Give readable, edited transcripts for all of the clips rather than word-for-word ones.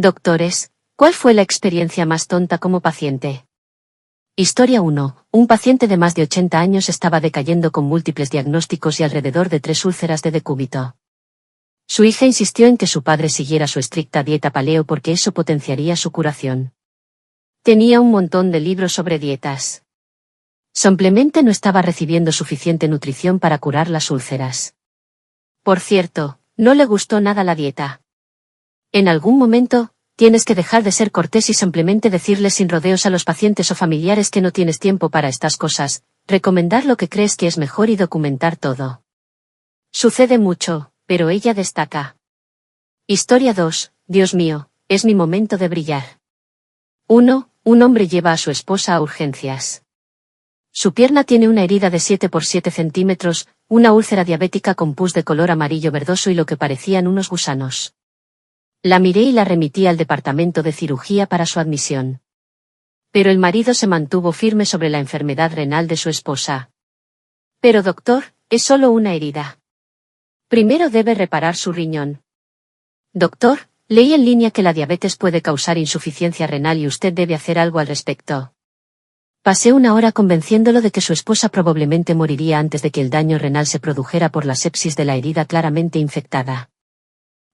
Doctores, ¿cuál fue la experiencia más tonta como paciente? Historia 1. Un paciente de más de 80 años estaba decayendo con múltiples diagnósticos y alrededor de 3 úlceras de decúbito. Su hija insistió en que su padre siguiera su estricta dieta paleo porque eso potenciaría su curación. Tenía un montón de libros sobre dietas. Simplemente no estaba recibiendo suficiente nutrición para curar las úlceras. Por cierto, no le gustó nada la dieta. En algún momento, tienes que dejar de ser cortés y simplemente decirles sin rodeos a los pacientes o familiares que no tienes tiempo para estas cosas, recomendar lo que crees que es mejor y documentar todo. Sucede mucho, pero ella destaca. Historia 2. Dios mío, es mi momento de brillar. 1. Un hombre lleva a su esposa a urgencias. Su pierna tiene una herida de 7 por 7 centímetros, una úlcera diabética con pus de color amarillo verdoso y lo que parecían unos gusanos. La miré y la remití al departamento de cirugía para su admisión. Pero el marido se mantuvo firme sobre la enfermedad renal de su esposa. Pero doctor, es solo una herida. Primero debe reparar su riñón. Doctor, leí en línea que la diabetes puede causar insuficiencia renal y usted debe hacer algo al respecto. Pasé una hora convenciéndolo de que su esposa probablemente moriría antes de que el daño renal se produjera por la sepsis de la herida claramente infectada.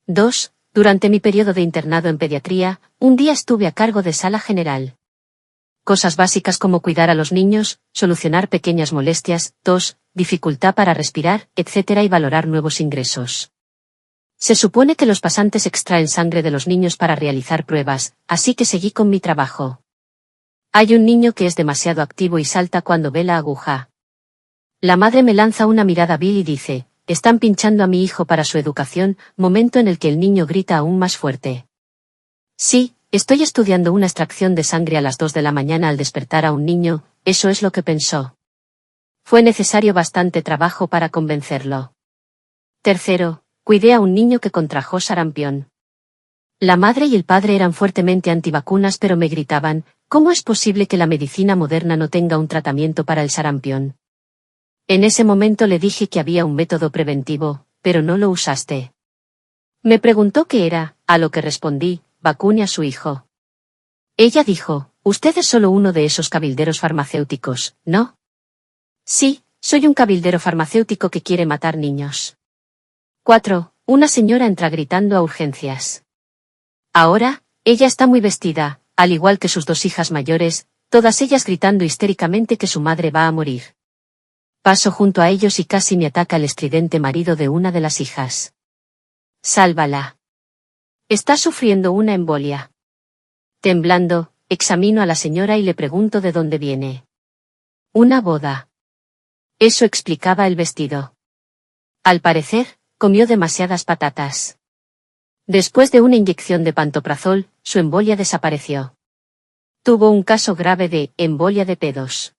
2. Durante mi periodo de internado en pediatría, un día estuve a cargo de sala general. Cosas básicas como cuidar a los niños, solucionar pequeñas molestias, tos, dificultad para respirar, etc. y valorar nuevos ingresos. Se supone que los pasantes extraen sangre de los niños para realizar pruebas, así que seguí con mi trabajo. Hay un niño que es demasiado activo y salta cuando ve la aguja. La madre me lanza una mirada vil y dice, están pinchando a mi hijo para su educación, momento en el que el niño grita aún más fuerte. Sí, estoy estudiando una extracción de sangre a las 2 de la mañana al despertar a un niño, eso es lo que pensó. Fue necesario bastante trabajo para convencerlo. 3. Cuidé a un niño que contrajo sarampión. La madre y el padre eran fuertemente antivacunas pero me gritaban, ¿cómo es posible que la medicina moderna no tenga un tratamiento para el sarampión? En ese momento le dije que había un método preventivo, pero no lo usaste. Me preguntó qué era, a lo que respondí, vacune a su hijo. Ella dijo, usted es solo uno de esos cabilderos farmacéuticos, ¿no? Sí, soy un cabildero farmacéutico que quiere matar niños. 4. Una señora entra gritando a urgencias. Ahora, ella está muy vestida, al igual que sus 2 hijas mayores, todas ellas gritando histéricamente que su madre va a morir. Paso junto a ellos y casi me ataca el estridente marido de una de las hijas. Sálvala. Está sufriendo una embolia. Temblando, examino a la señora y le pregunto de dónde viene. Una boda. Eso explicaba el vestido. Al parecer, comió demasiadas patatas. Después de una inyección de pantoprazol, su embolia desapareció. Tuvo un caso grave de embolia de pedos.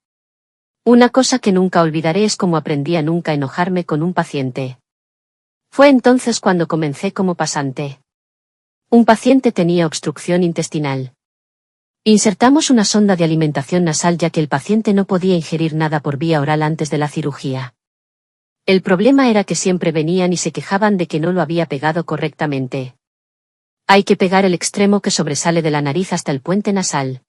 Una cosa que nunca olvidaré es cómo aprendí a nunca enojarme con un paciente. Fue entonces cuando comencé como pasante. Un paciente tenía obstrucción intestinal. Insertamos una sonda de alimentación nasal ya que el paciente no podía ingerir nada por vía oral antes de la cirugía. El problema era que siempre venían y se quejaban de que no lo había pegado correctamente. Hay que pegar el extremo que sobresale de la nariz hasta el puente nasal.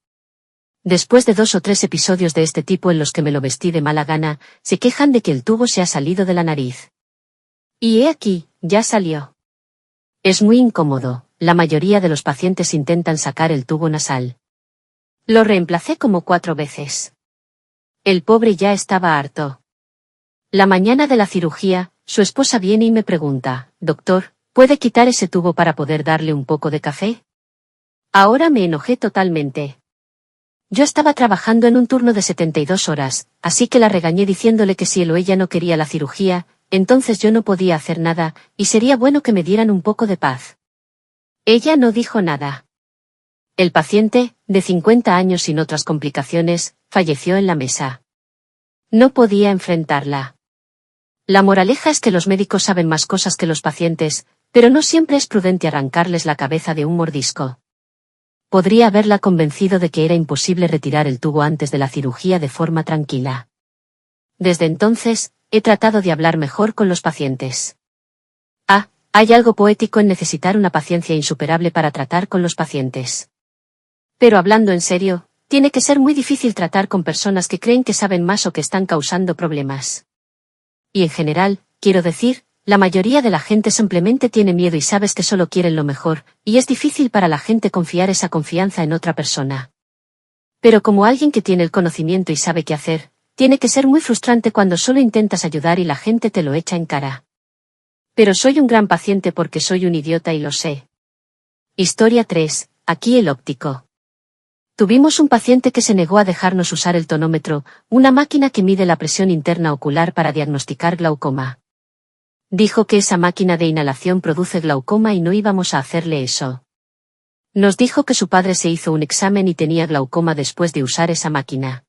Después de 2 o 3 episodios de este tipo en los que me lo vestí de mala gana, se quejan de que el tubo se ha salido de la nariz. Y he aquí, ya salió. Es muy incómodo, la mayoría de los pacientes intentan sacar el tubo nasal. Lo reemplacé como 4 veces. El pobre ya estaba harto. La mañana de la cirugía, su esposa viene y me pregunta, doctor, ¿puede quitar ese tubo para poder darle un poco de café? Ahora me enojé totalmente. Yo estaba trabajando en un turno de 72 horas, así que la regañé diciéndole que si él o ella no quería la cirugía, entonces yo no podía hacer nada, y sería bueno que me dieran un poco de paz. Ella no dijo nada. El paciente, de 50 años sin otras complicaciones, falleció en la mesa. No podía enfrentarla. La moraleja es que los médicos saben más cosas que los pacientes, pero no siempre es prudente arrancarles la cabeza de un mordisco. Podría haberla convencido de que era imposible retirar el tubo antes de la cirugía de forma tranquila. Desde entonces, he tratado de hablar mejor con los pacientes. Hay algo poético en necesitar una paciencia insuperable para tratar con los pacientes. Pero hablando en serio, tiene que ser muy difícil tratar con personas que creen que saben más o que están causando problemas. Y en general, quiero decir, la mayoría de la gente simplemente tiene miedo y sabes que solo quieren lo mejor, y es difícil para la gente confiar esa confianza en otra persona. Pero como alguien que tiene el conocimiento y sabe qué hacer, tiene que ser muy frustrante cuando solo intentas ayudar y la gente te lo echa en cara. Pero soy un gran paciente porque soy un idiota y lo sé. Historia 3. Aquí el óptico. Tuvimos un paciente que se negó a dejarnos usar el tonómetro, una máquina que mide la presión interna ocular para diagnosticar glaucoma. Dijo que esa máquina de inhalación produce glaucoma y no íbamos a hacerle eso. Nos dijo que su padre se hizo un examen y tenía glaucoma después de usar esa máquina.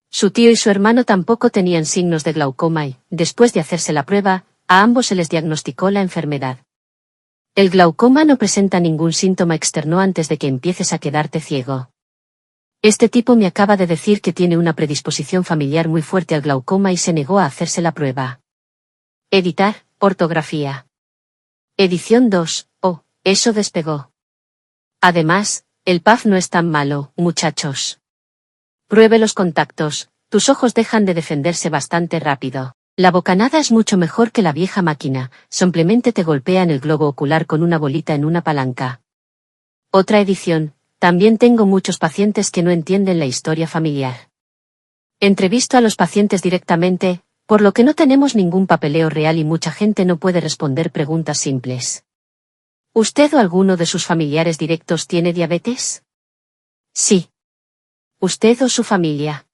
Su tío y su hermano tampoco tenían signos de glaucoma y, después de hacerse la prueba, a ambos se les diagnosticó la enfermedad. El glaucoma no presenta ningún síntoma externo antes de que empieces a quedarte ciego. Este tipo me acaba de decir que tiene una predisposición familiar muy fuerte al glaucoma y se negó a hacerse la prueba. Editar, ortografía. Edición 2, eso despegó. Además, el PAF no es tan malo, muchachos. Pruebe los contactos, tus ojos dejan de defenderse bastante rápido. La bocanada es mucho mejor que la vieja máquina, simplemente te golpea en el globo ocular con una bolita en una palanca. Otra edición, también tengo muchos pacientes que no entienden la historia familiar. Entrevisto a los pacientes directamente, por lo que no tenemos ningún papeleo real y mucha gente no puede responder preguntas simples. ¿Usted o alguno de sus familiares directos tiene diabetes? Sí. ¿Usted o su familia?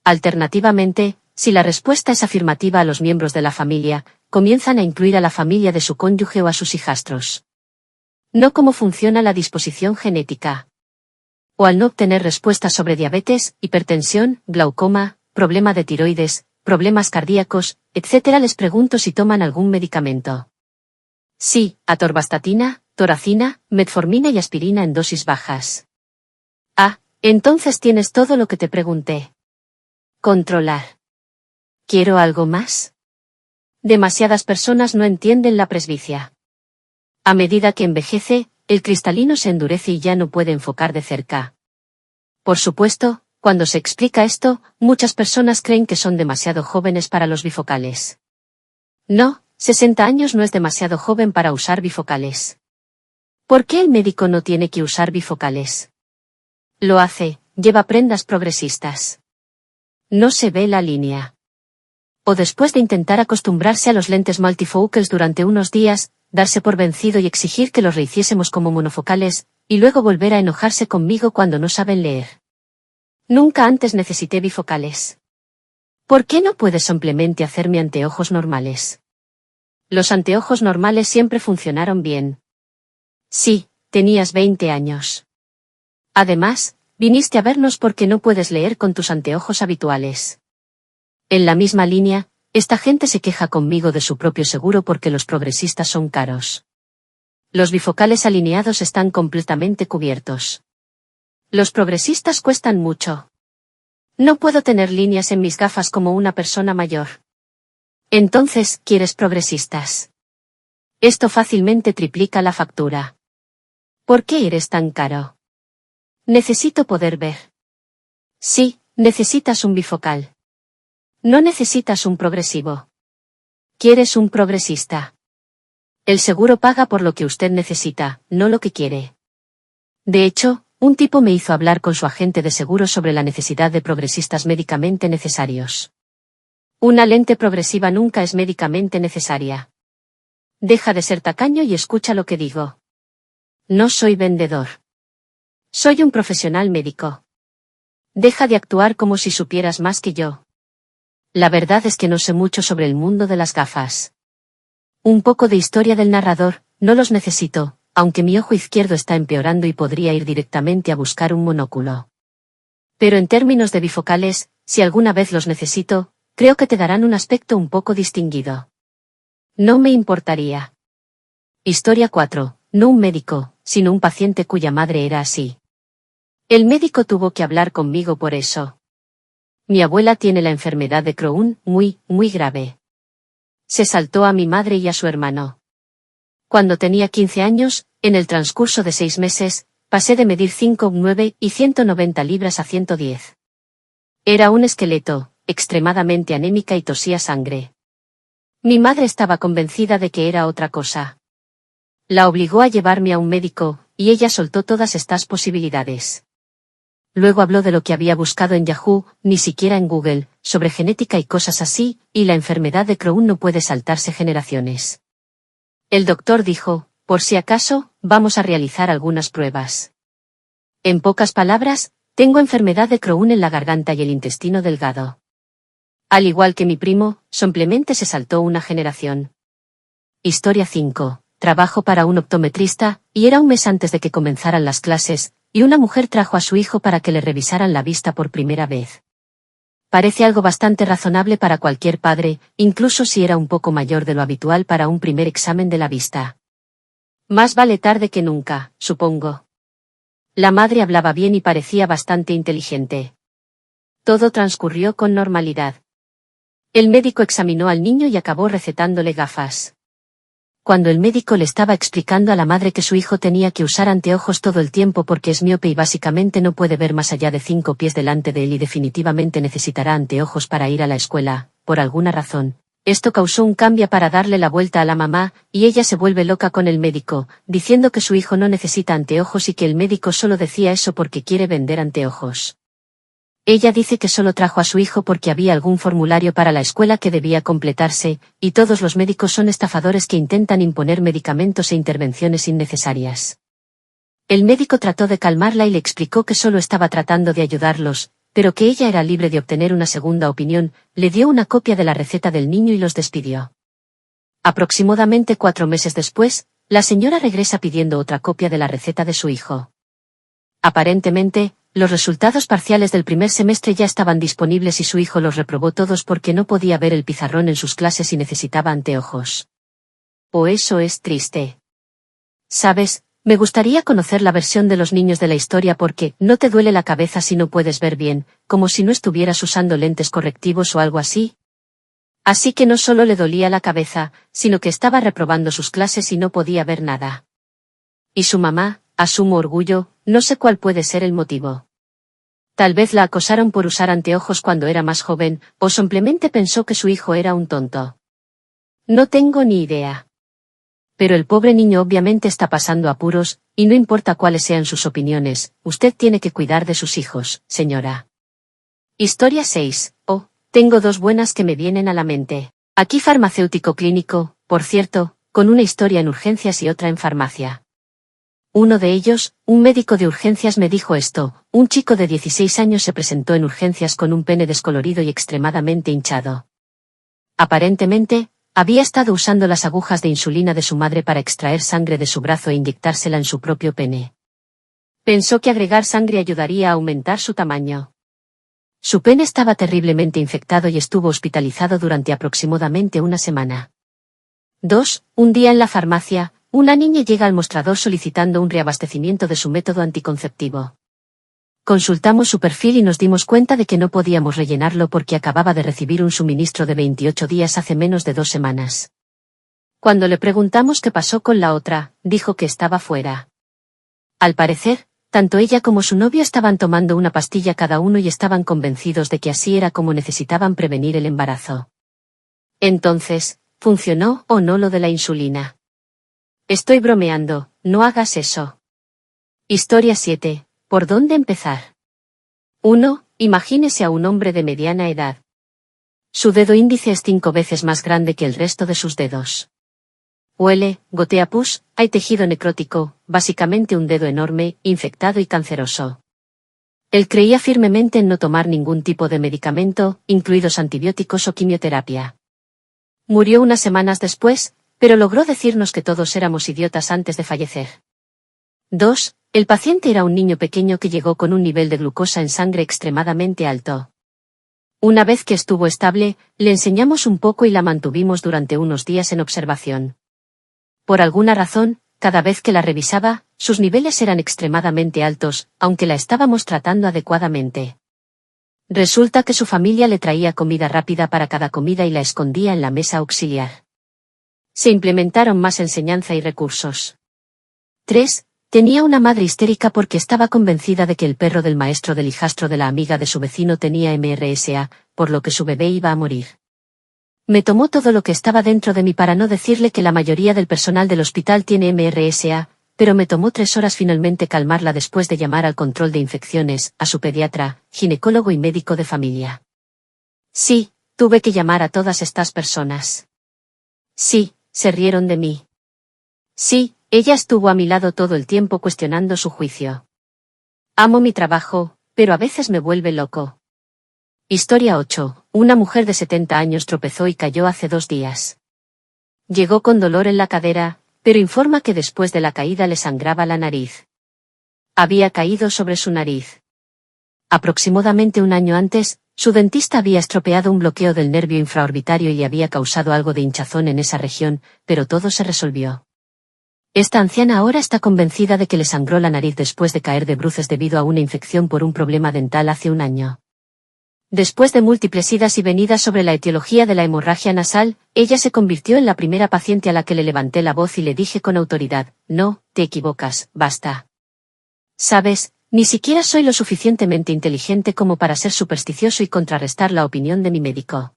Alternativamente, si la respuesta es afirmativa a los miembros de la familia, comienzan a incluir a la familia de su cónyuge o a sus hijastros. No cómo funciona la disposición genética. O al no obtener respuestas sobre diabetes, hipertensión, glaucoma, problema de tiroides, problemas cardíacos, etc. les pregunto si toman algún medicamento. Sí, atorvastatina, toracina, metformina y aspirina en dosis bajas. Ah, entonces tienes todo lo que te pregunté. Controlar. ¿Quiero algo más? Demasiadas personas no entienden la presbicia. A medida que envejece, el cristalino se endurece y ya no puede enfocar de cerca. Por supuesto, cuando se explica esto, muchas personas creen que son demasiado jóvenes para los bifocales. No, 60 años no es demasiado joven para usar bifocales. ¿Por qué el médico no tiene que usar bifocales? Lo hace, lleva prendas progresistas. No se ve la línea. O después de intentar acostumbrarse a los lentes multifocals durante unos días, darse por vencido y exigir que los rehiciésemos como monofocales, y luego volver a enojarse conmigo cuando no saben leer. Nunca antes necesité bifocales. ¿Por qué no puedes simplemente hacerme anteojos normales? Los anteojos normales siempre funcionaron bien. Sí, tenías 20 años. Además, viniste a vernos porque no puedes leer con tus anteojos habituales. En la misma línea, esta gente se queja conmigo de su propio seguro porque los progresistas son caros. Los bifocales alineados están completamente cubiertos. Los progresistas cuestan mucho. No puedo tener líneas en mis gafas como una persona mayor. Entonces, ¿quieres progresistas? Esto fácilmente triplica la factura. ¿Por qué eres tan caro? Necesito poder ver. Sí, necesitas un bifocal. No necesitas un progresivo. ¿Quieres un progresista? El seguro paga por lo que usted necesita, no lo que quiere. De hecho, un tipo me hizo hablar con su agente de seguro sobre la necesidad de progresistas médicamente necesarios. Una lente progresiva nunca es médicamente necesaria. Deja de ser tacaño y escucha lo que digo. No soy vendedor. Soy un profesional médico. Deja de actuar como si supieras más que yo. La verdad es que no sé mucho sobre el mundo de las gafas. Un poco de historia del narrador, no los necesito, aunque mi ojo izquierdo está empeorando y podría ir directamente a buscar un monóculo. Pero en términos de bifocales, si alguna vez los necesito, creo que te darán un aspecto un poco distinguido. No me importaría. Historia 4. No un médico, sino un paciente cuya madre era así. El médico tuvo que hablar conmigo por eso. Mi abuela tiene la enfermedad de Crohn, muy grave. Se saltó a mi madre y a su hermano. Cuando tenía 15 años, en el transcurso de 6 meses, pasé de medir 5,9 y 190 libras a 110. Era un esqueleto, extremadamente anémica y tosía sangre. Mi madre estaba convencida de que era otra cosa. La obligó a llevarme a un médico, y ella soltó todas estas posibilidades. Luego habló de lo que había buscado en Yahoo, ni siquiera en Google, sobre genética y cosas así, y la enfermedad de Crohn no puede saltarse generaciones. El doctor dijo, por si acaso, vamos a realizar algunas pruebas. En pocas palabras, tengo enfermedad de Crohn en la garganta y el intestino delgado. Al igual que mi primo, simplemente se saltó una generación. Historia 5. Trabajo para un optometrista, y era un mes antes de que comenzaran las clases, y una mujer trajo a su hijo para que le revisaran la vista por primera vez. Parece algo bastante razonable para cualquier padre, incluso si era un poco mayor de lo habitual para un primer examen de la vista. Más vale tarde que nunca, supongo. La madre hablaba bien y parecía bastante inteligente. Todo transcurrió con normalidad. El médico examinó al niño y acabó recetándole gafas. Cuando el médico le estaba explicando a la madre que su hijo tenía que usar anteojos todo el tiempo porque es miope y básicamente no puede ver más allá de 5 pies delante de él y definitivamente necesitará anteojos para ir a la escuela, por alguna razón, esto causó un cambio para darle la vuelta a la mamá, y ella se vuelve loca con el médico, diciendo que su hijo no necesita anteojos y que el médico solo decía eso porque quiere vender anteojos. Ella dice que solo trajo a su hijo porque había algún formulario para la escuela que debía completarse, y todos los médicos son estafadores que intentan imponer medicamentos e intervenciones innecesarias. El médico trató de calmarla y le explicó que solo estaba tratando de ayudarlos, pero que ella era libre de obtener una segunda opinión, le dio una copia de la receta del niño y los despidió. Aproximadamente 4 meses después, la señora regresa pidiendo otra copia de la receta de su hijo. Aparentemente, los resultados parciales del primer semestre ya estaban disponibles y su hijo los reprobó todos porque no podía ver el pizarrón en sus clases y necesitaba anteojos. Oh, eso es triste. ¿Sabes? Me gustaría conocer la versión de los niños de la historia porque ¿no te duele la cabeza si no puedes ver bien, como si no estuvieras usando lentes correctivos o algo así? Así que no solo le dolía la cabeza, sino que estaba reprobando sus clases y no podía ver nada. Y su mamá, asumo orgullo, no sé cuál puede ser el motivo. Tal vez la acosaron por usar anteojos cuando era más joven, o simplemente pensó que su hijo era un tonto. No tengo ni idea. Pero el pobre niño obviamente está pasando apuros, y no importa cuáles sean sus opiniones, usted tiene que cuidar de sus hijos, señora. Historia 6. Oh, tengo 2 buenas que me vienen a la mente. Aquí farmacéutico clínico, por cierto, con una historia en urgencias y otra en farmacia. Uno de ellos, un médico de urgencias me dijo esto, un chico de 16 años se presentó en urgencias con un pene descolorido y extremadamente hinchado. Aparentemente, había estado usando las agujas de insulina de su madre para extraer sangre de su brazo e inyectársela en su propio pene. Pensó que agregar sangre ayudaría a aumentar su tamaño. Su pene estaba terriblemente infectado y estuvo hospitalizado durante aproximadamente una semana. 2. Un día en la farmacia, una niña llega al mostrador solicitando un reabastecimiento de su método anticonceptivo. Consultamos su perfil y nos dimos cuenta de que no podíamos rellenarlo porque acababa de recibir un suministro de 28 días hace menos de 2 semanas. Cuando le preguntamos qué pasó con la otra, dijo que estaba fuera. Al parecer, tanto ella como su novio estaban tomando una pastilla cada uno y estaban convencidos de que así era como necesitaban prevenir el embarazo. Entonces, ¿funcionó o no lo de la insulina? Estoy bromeando, no hagas eso. Historia 7. ¿Por dónde empezar? 1. Imagínese a un hombre de mediana edad. Su dedo índice es 5 veces más grande que el resto de sus dedos. Huele, gotea pus, hay tejido necrótico, básicamente un dedo enorme, infectado y canceroso. Él creía firmemente en no tomar ningún tipo de medicamento, incluidos antibióticos o quimioterapia. Murió unas semanas después, pero logró decirnos que todos éramos idiotas antes de fallecer. 2. El paciente era un niño pequeño que llegó con un nivel de glucosa en sangre extremadamente alto. Una vez que estuvo estable, le enseñamos un poco y la mantuvimos durante unos días en observación. Por alguna razón, cada vez que la revisaba, sus niveles eran extremadamente altos, aunque la estábamos tratando adecuadamente. Resulta que su familia le traía comida rápida para cada comida y la escondía en la mesa auxiliar. Se implementaron más enseñanza y recursos. 3. Tenía una madre histérica porque estaba convencida de que el perro del maestro del hijastro de la amiga de su vecino tenía MRSA, por lo que su bebé iba a morir. Me tomó todo lo que estaba dentro de mí para no decirle que la mayoría del personal del hospital tiene MRSA, pero me tomó 3 horas finalmente calmarla después de llamar al control de infecciones, a su pediatra, ginecólogo y médico de familia. Sí, tuve que llamar a todas estas personas. Sí, se rieron de mí. Sí, ella estuvo a mi lado todo el tiempo cuestionando su juicio. Amo mi trabajo, pero a veces me vuelve loco. Historia 8. Una mujer de 70 años tropezó y cayó hace 2 días. Llegó con dolor en la cadera, pero informa que después de la caída le sangraba la nariz. Había caído sobre su nariz. Aproximadamente un año antes, su dentista había estropeado un bloqueo del nervio infraorbitario y había causado algo de hinchazón en esa región, pero todo se resolvió. Esta anciana ahora está convencida de que le sangró la nariz después de caer de bruces debido a una infección por un problema dental hace un año. Después de múltiples idas y venidas sobre la etiología de la hemorragia nasal, ella se convirtió en la primera paciente a la que le levanté la voz y le dije con autoridad: no, te equivocas, basta. Sabes, ni siquiera soy lo suficientemente inteligente como para ser supersticioso y contrarrestar la opinión de mi médico.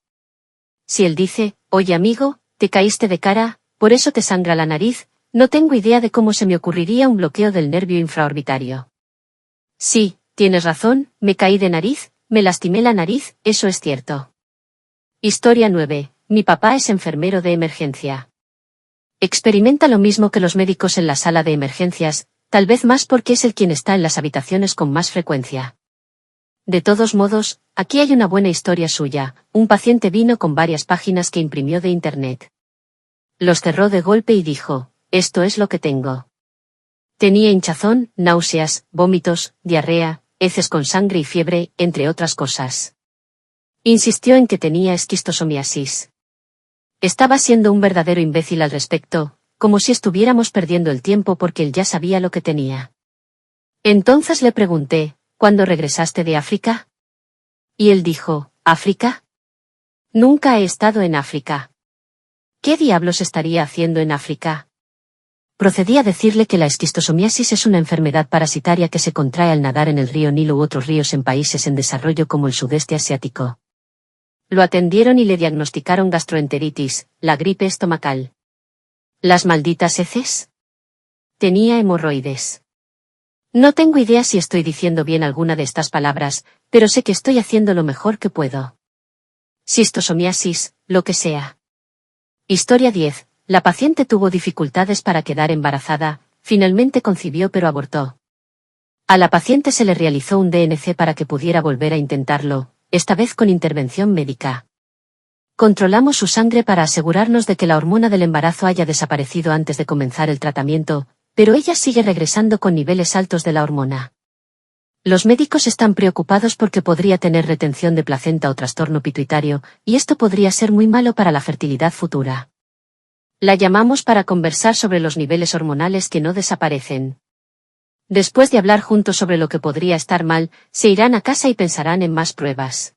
Si él dice: oye amigo, te caíste de cara, por eso te sangra la nariz, no tengo idea de cómo se me ocurriría un bloqueo del nervio infraorbitario. Sí, tienes razón, me caí de nariz. Me lastimé la nariz, eso es cierto. Historia 9. Mi papá es enfermero de emergencia. Experimenta lo mismo que los médicos en la sala de emergencias, tal vez más porque es el quien está en las habitaciones con más frecuencia. De todos modos, aquí hay una buena historia suya. Un paciente vino con varias páginas que imprimió de internet. Los cerró de golpe y dijo: esto es lo que tengo. Tenía hinchazón, náuseas, vómitos, diarrea, heces con sangre y fiebre, entre otras cosas. Insistió en que tenía esquistosomiasis. Estaba siendo un verdadero imbécil al respecto, como si estuviéramos perdiendo el tiempo porque él ya sabía lo que tenía. Entonces le pregunté: ¿cuándo regresaste de África? Y él dijo: ¿África? Nunca he estado en África. ¿Qué diablos estaría haciendo en África? Procedí a decirle que la esquistosomiasis es una enfermedad parasitaria que se contrae al nadar en el río Nilo u otros ríos en países en desarrollo como el sudeste asiático. Lo atendieron y le diagnosticaron gastroenteritis, la gripe estomacal. ¿Las malditas heces? Tenía hemorroides. No tengo idea si estoy diciendo bien alguna de estas palabras, pero sé que estoy haciendo lo mejor que puedo. Cistosomiasis, lo que sea. Historia 10. La paciente tuvo dificultades para quedar embarazada, finalmente concibió pero abortó. A la paciente se le realizó un DNC para que pudiera volver a intentarlo, esta vez con intervención médica. Controlamos su sangre para asegurarnos de que la hormona del embarazo haya desaparecido antes de comenzar el tratamiento, pero ella sigue regresando con niveles altos de la hormona. Los médicos están preocupados porque podría tener retención de placenta o trastorno pituitario, y esto podría ser muy malo para la fertilidad futura. La llamamos para conversar sobre los niveles hormonales que no desaparecen. Después de hablar juntos sobre lo que podría estar mal, se irán a casa y pensarán en más pruebas.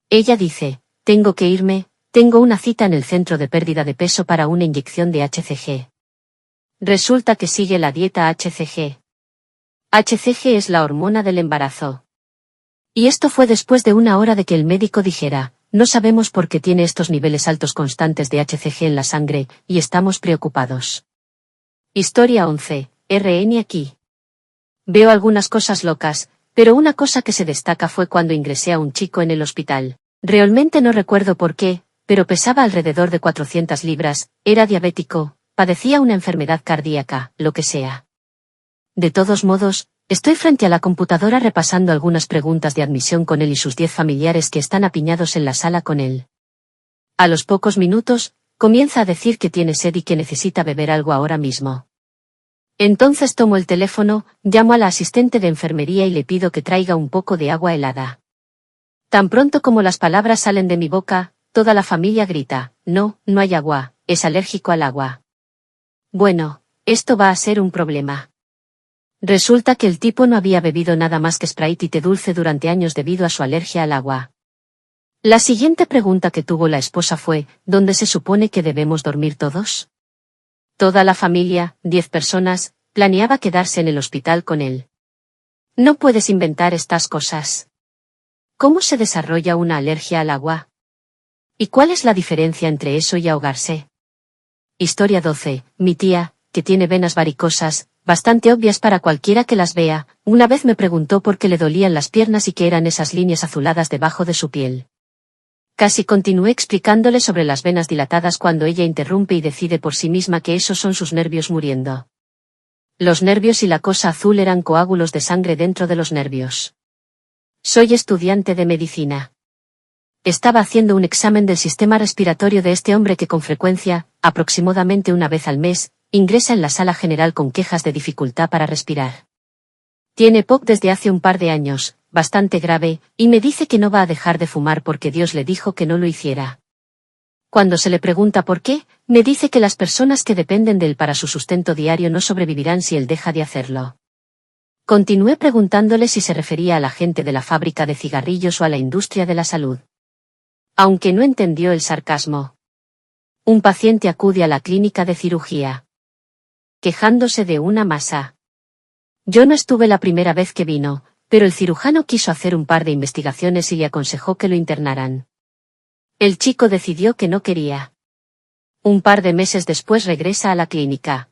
Ella dice: tengo que irme, tengo una cita en el centro de pérdida de peso para una inyección de HCG. Resulta que sigue la dieta HCG. HCG es la hormona del embarazo. Y esto fue después de 1 hora de que el médico dijera: no sabemos por qué tiene estos niveles altos constantes de HCG en la sangre, y estamos preocupados. Historia 11. RN aquí. Veo algunas cosas locas, pero una cosa que se destaca fue cuando ingresé a un chico en el hospital. Realmente no recuerdo por qué, pero pesaba alrededor de 400 libras, era diabético, padecía una enfermedad cardíaca, lo que sea. De todos modos, estoy frente a la computadora repasando algunas preguntas de admisión con él y sus 10 familiares que están apiñados en la sala con él. A los pocos minutos, comienza a decir que tiene sed y que necesita beber algo ahora mismo. Entonces tomo el teléfono, llamo a la asistente de enfermería y le pido que traiga un poco de agua helada. Tan pronto como las palabras salen de mi boca, toda la familia grita: no, no hay agua, es alérgico al agua. Bueno, esto va a ser un problema. Resulta que el tipo no había bebido nada más que Sprite y té dulce durante años debido a su alergia al agua. La siguiente pregunta que tuvo la esposa fue, ¿dónde se supone que debemos dormir todos? Toda la familia, 10 personas, planeaba quedarse en el hospital con él. No puedes inventar estas cosas. ¿Cómo se desarrolla una alergia al agua? ¿Y cuál es la diferencia entre eso y ahogarse? Historia 12. Mi tía, que tiene venas varicosas, bastante obvias para cualquiera que las vea, una vez me preguntó por qué le dolían las piernas y qué eran esas líneas azuladas debajo de su piel. Casi continué explicándole sobre las venas dilatadas cuando ella interrumpe y decide por sí misma que esos son sus nervios muriendo. Los nervios y la cosa azul eran coágulos de sangre dentro de los nervios. Soy estudiante de medicina. Estaba haciendo un examen del sistema respiratorio de este hombre que con frecuencia, aproximadamente una vez al mes, ingresa en la sala general con quejas de dificultad para respirar. Tiene POC desde hace un par de años, bastante grave, y me dice que no va a dejar de fumar porque Dios le dijo que no lo hiciera. Cuando se le pregunta por qué, me dice que las personas que dependen de él para su sustento diario no sobrevivirán si él deja de hacerlo. Continué preguntándole si se refería a la gente de la fábrica de cigarrillos o a la industria de la salud. Aunque no entendió el sarcasmo. Un paciente acude a la clínica de cirugía, quejándose de una masa. Yo no estuve la primera vez que vino, pero el cirujano quiso hacer un par de investigaciones y le aconsejó que lo internaran. El chico decidió que no quería. Un par de meses después regresa a la clínica.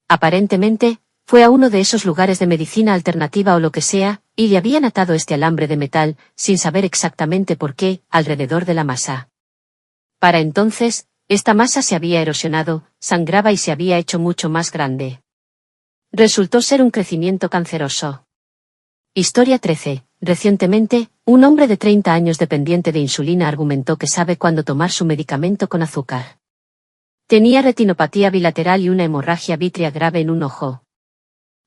Aparentemente, fue a uno de esos lugares de medicina alternativa o lo que sea, y le habían atado este alambre de metal, sin saber exactamente por qué, alrededor de la masa. Para entonces, esta masa se había erosionado, sangraba y se había hecho mucho más grande. Resultó ser un crecimiento canceroso. Historia 13. Recientemente, un hombre de 30 años dependiente de insulina argumentó que sabe cuándo tomar su medicamento con azúcar. Tenía retinopatía bilateral y una hemorragia vítrea grave en un ojo.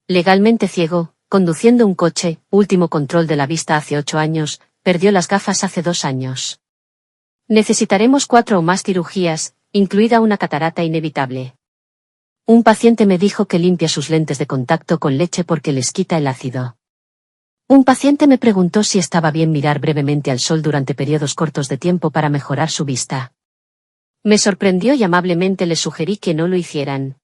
Legalmente ciego, conduciendo un coche, último control de la vista hace 8 años, perdió las gafas hace 2 años. Necesitaremos 4 o más cirugías, incluida una catarata inevitable. Un paciente me dijo que limpia sus lentes de contacto con leche porque les quita el ácido. Un paciente me preguntó si estaba bien mirar brevemente al sol durante periodos cortos de tiempo para mejorar su vista. Me sorprendió y amablemente le sugerí que no lo hicieran.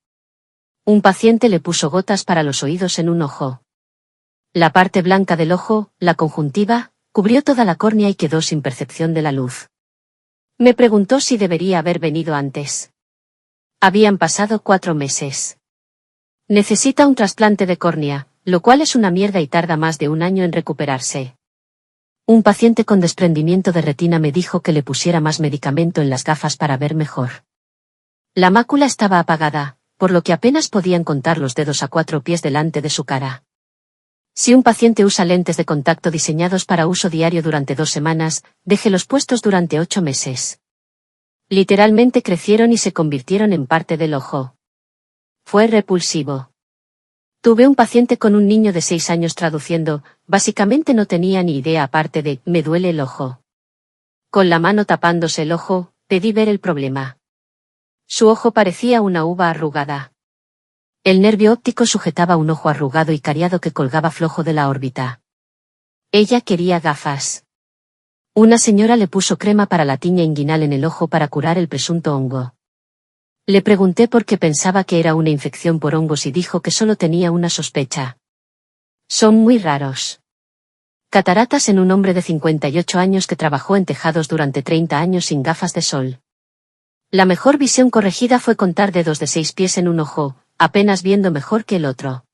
Un paciente le puso gotas para los oídos en un ojo. La parte blanca del ojo, la conjuntiva, cubrió toda la córnea y quedó sin percepción de la luz. Me preguntó si debería haber venido antes. Habían pasado 4 meses. Necesita un trasplante de córnea, lo cual es una mierda y tarda más de 1 año en recuperarse. Un paciente con desprendimiento de retina me dijo que le pusiera más medicamento en las gafas para ver mejor. La mácula estaba apagada, por lo que apenas podían contar los dedos a 4 pies delante de su cara. Si un paciente usa lentes de contacto diseñados para uso diario durante 2 semanas, déjelos puestos durante 8 meses. Literalmente crecieron y se convirtieron en parte del ojo. Fue repulsivo. Tuve un paciente con un niño de 6 años traduciendo, básicamente no tenía ni idea aparte de, me duele el ojo. Con la mano tapándose el ojo, pedí ver el problema. Su ojo parecía una uva arrugada. El nervio óptico sujetaba un ojo arrugado y cariado que colgaba flojo de la órbita. Ella quería gafas. Una señora le puso crema para la tiña inguinal en el ojo para curar el presunto hongo. Le pregunté por qué pensaba que era una infección por hongos y dijo que solo tenía una sospecha. Son muy raros. Cataratas en un hombre de 58 años que trabajó en tejados durante 30 años sin gafas de sol. La mejor visión corregida fue contar dedos de 6 pies en un ojo, apenas viendo mejor que el otro.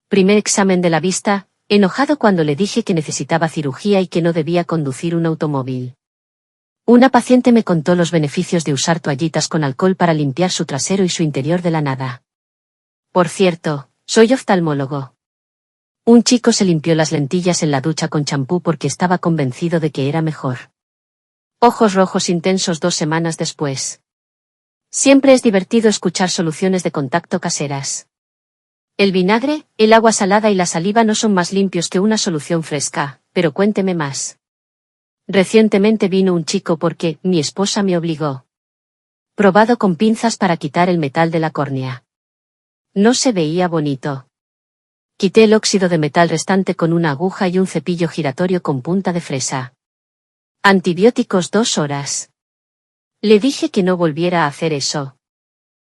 Primer examen de la vista, enojado cuando le dije que necesitaba cirugía y que no debía conducir un automóvil. Una paciente me contó los beneficios de usar toallitas con alcohol para limpiar su trasero y su interior de la nada. Por cierto, soy oftalmólogo. Un chico se limpió las lentillas en la ducha con champú porque estaba convencido de que era mejor. Ojos rojos intensos 2 semanas después. Siempre es divertido escuchar soluciones de contacto caseras. El vinagre, el agua salada y la saliva no son más limpios que una solución fresca, pero cuénteme más. Recientemente vino un chico porque mi esposa me obligó. Probado con pinzas para quitar el metal de la córnea. No se veía bonito. Quité el óxido de metal restante con una aguja y un cepillo giratorio con punta de fresa. Antibióticos 2 horas. Le dije que no volviera a hacer eso.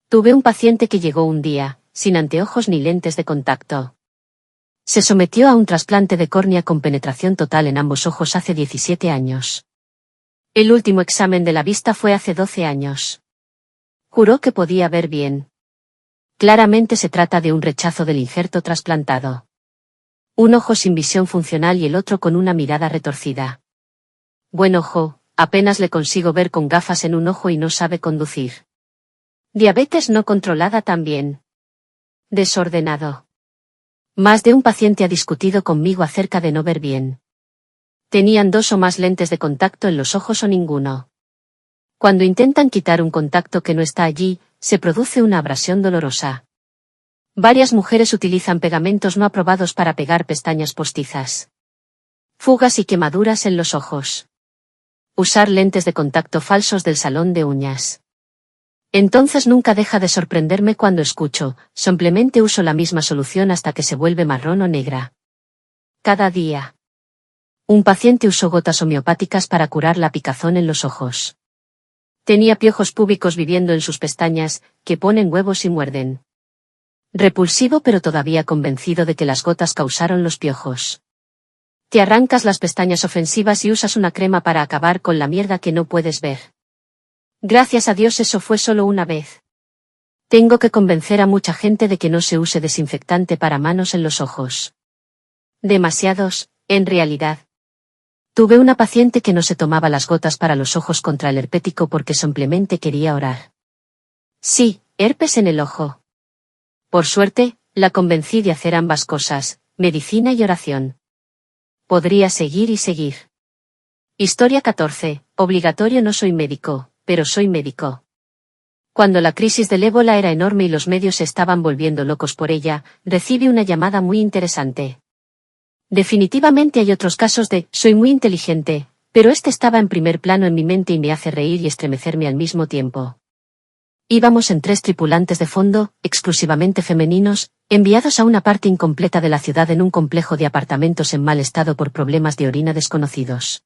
Tuve un paciente que llegó un día, sin anteojos ni lentes de contacto. Se sometió a un trasplante de córnea con penetración total en ambos ojos hace 17 años. El último examen de la vista fue hace 12 años. Juró que podía ver bien. Claramente se trata de un rechazo del injerto trasplantado. Un ojo sin visión funcional y el otro con una mirada retorcida. Buen ojo, apenas le consigo ver con gafas en un ojo y no sabe conducir. Diabetes no controlada también. Desordenado. Más de un paciente ha discutido conmigo acerca de no ver bien. Tenían 2 o más lentes de contacto en los ojos o ninguno. Cuando intentan quitar un contacto que no está allí, se produce una abrasión dolorosa. Varias mujeres utilizan pegamentos no aprobados para pegar pestañas postizas. Fugas y quemaduras en los ojos. Usar lentes de contacto falsos del salón de uñas. Entonces nunca deja de sorprenderme cuando escucho, simplemente uso la misma solución hasta que se vuelve marrón o negra. Cada día. Un paciente usó gotas homeopáticas para curar la picazón en los ojos. Tenía piojos púbicos viviendo en sus pestañas, que ponen huevos y muerden. Repulsivo pero todavía convencido de que las gotas causaron los piojos. Te arrancas las pestañas ofensivas y usas una crema para acabar con la mierda que no puedes ver. Gracias a Dios eso fue solo una vez. Tengo que convencer a mucha gente de que no se use desinfectante para manos en los ojos. Demasiados, en realidad. Tuve una paciente que no se tomaba las gotas para los ojos contra el herpético porque simplemente quería orar. Sí, herpes en el ojo. Por suerte, la convencí de hacer ambas cosas, medicina y oración. Podría seguir y seguir. Historia 14. Obligatorio. No soy médico, pero soy médico. Cuando la crisis del ébola era enorme y los medios se estaban volviendo locos por ella, recibí una llamada muy interesante. Definitivamente hay otros casos de soy muy inteligente, pero este estaba en primer plano en mi mente y me hace reír y estremecerme al mismo tiempo. Íbamos en 3 tripulantes de fondo, exclusivamente femeninos, enviados a una parte incompleta de la ciudad en un complejo de apartamentos en mal estado por problemas de orina desconocidos.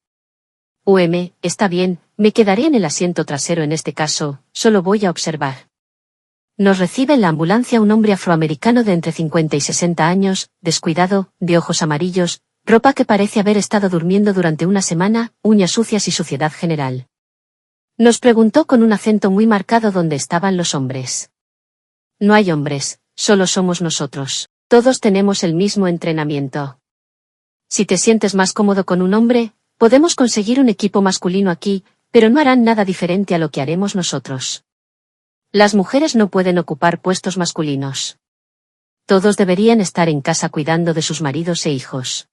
Está bien, me quedaré en el asiento trasero en este caso, solo voy a observar. Nos recibe en la ambulancia un hombre afroamericano de entre 50 y 60 años, descuidado, de ojos amarillos, ropa que parece haber estado durmiendo durante una semana, uñas sucias y suciedad general. Nos preguntó con un acento muy marcado dónde estaban los hombres. No hay hombres, solo somos nosotros. Todos tenemos el mismo entrenamiento. Si te sientes más cómodo con un hombre, podemos conseguir un equipo masculino aquí, pero no harán nada diferente a lo que haremos nosotros. Las mujeres no pueden ocupar puestos masculinos. Todos deberían estar en casa cuidando de sus maridos e hijos.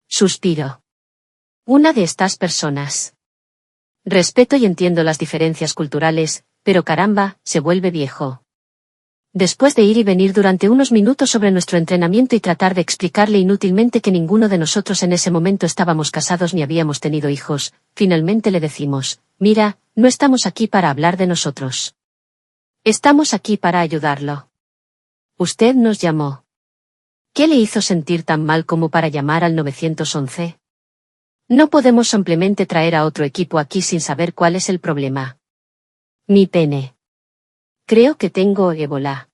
Suspiro. Una de estas personas. Respeto y entiendo las diferencias culturales, pero caramba, se vuelve viejo. Después de ir y venir durante unos minutos sobre nuestro entrenamiento y tratar de explicarle inútilmente que ninguno de nosotros en ese momento estábamos casados ni habíamos tenido hijos, finalmente le decimos, mira, no estamos aquí para hablar de nosotros. Estamos aquí para ayudarlo. Usted nos llamó. ¿Qué le hizo sentir tan mal como para llamar al 911? No podemos simplemente traer a otro equipo aquí sin saber cuál es el problema. Mi pene. Creo que tengo ébola.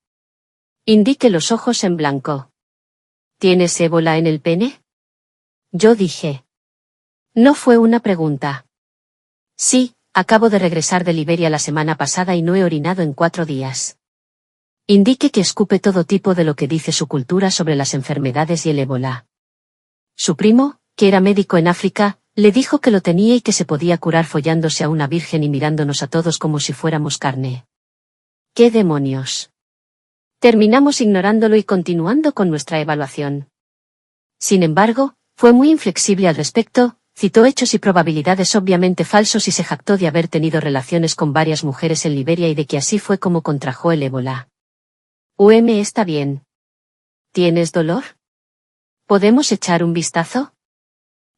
Indique los ojos en blanco. ¿Tienes ébola en el pene? Yo dije. No fue una pregunta. Sí, acabo de regresar de Liberia la semana pasada y no he orinado en 4 días. Indique que escupe todo tipo de lo que dice su cultura sobre las enfermedades y el ébola. Su primo, que era médico en África, le dijo que lo tenía y que se podía curar follándose a una virgen y mirándonos a todos como si fuéramos carne. ¿Qué demonios? Terminamos ignorándolo y continuando con nuestra evaluación. Sin embargo, fue muy inflexible al respecto, citó hechos y probabilidades obviamente falsos y se jactó de haber tenido relaciones con varias mujeres en Liberia y de que así fue como contrajo el ébola. Está bien. ¿Tienes dolor? ¿Podemos echar un vistazo?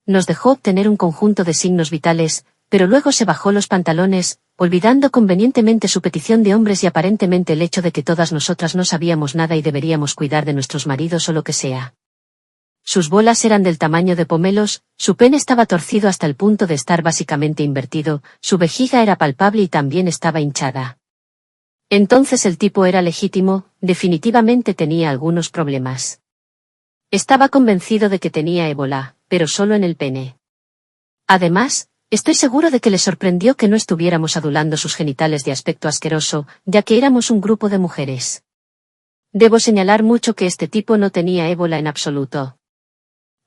Nos dejó obtener un conjunto de signos vitales, pero luego se bajó los pantalones, olvidando convenientemente su petición de hombres y aparentemente el hecho de que todas nosotras no sabíamos nada y deberíamos cuidar de nuestros maridos o lo que sea. Sus bolas eran del tamaño de pomelos, su pene estaba torcido hasta el punto de estar básicamente invertido, su vejiga era palpable y también estaba hinchada. Entonces el tipo era legítimo, definitivamente tenía algunos problemas. Estaba convencido de que tenía ébola, pero solo en el pene. Además, estoy seguro de que le sorprendió que no estuviéramos adulando sus genitales de aspecto asqueroso, ya que éramos un grupo de mujeres. Debo señalar mucho que este tipo no tenía ébola en absoluto.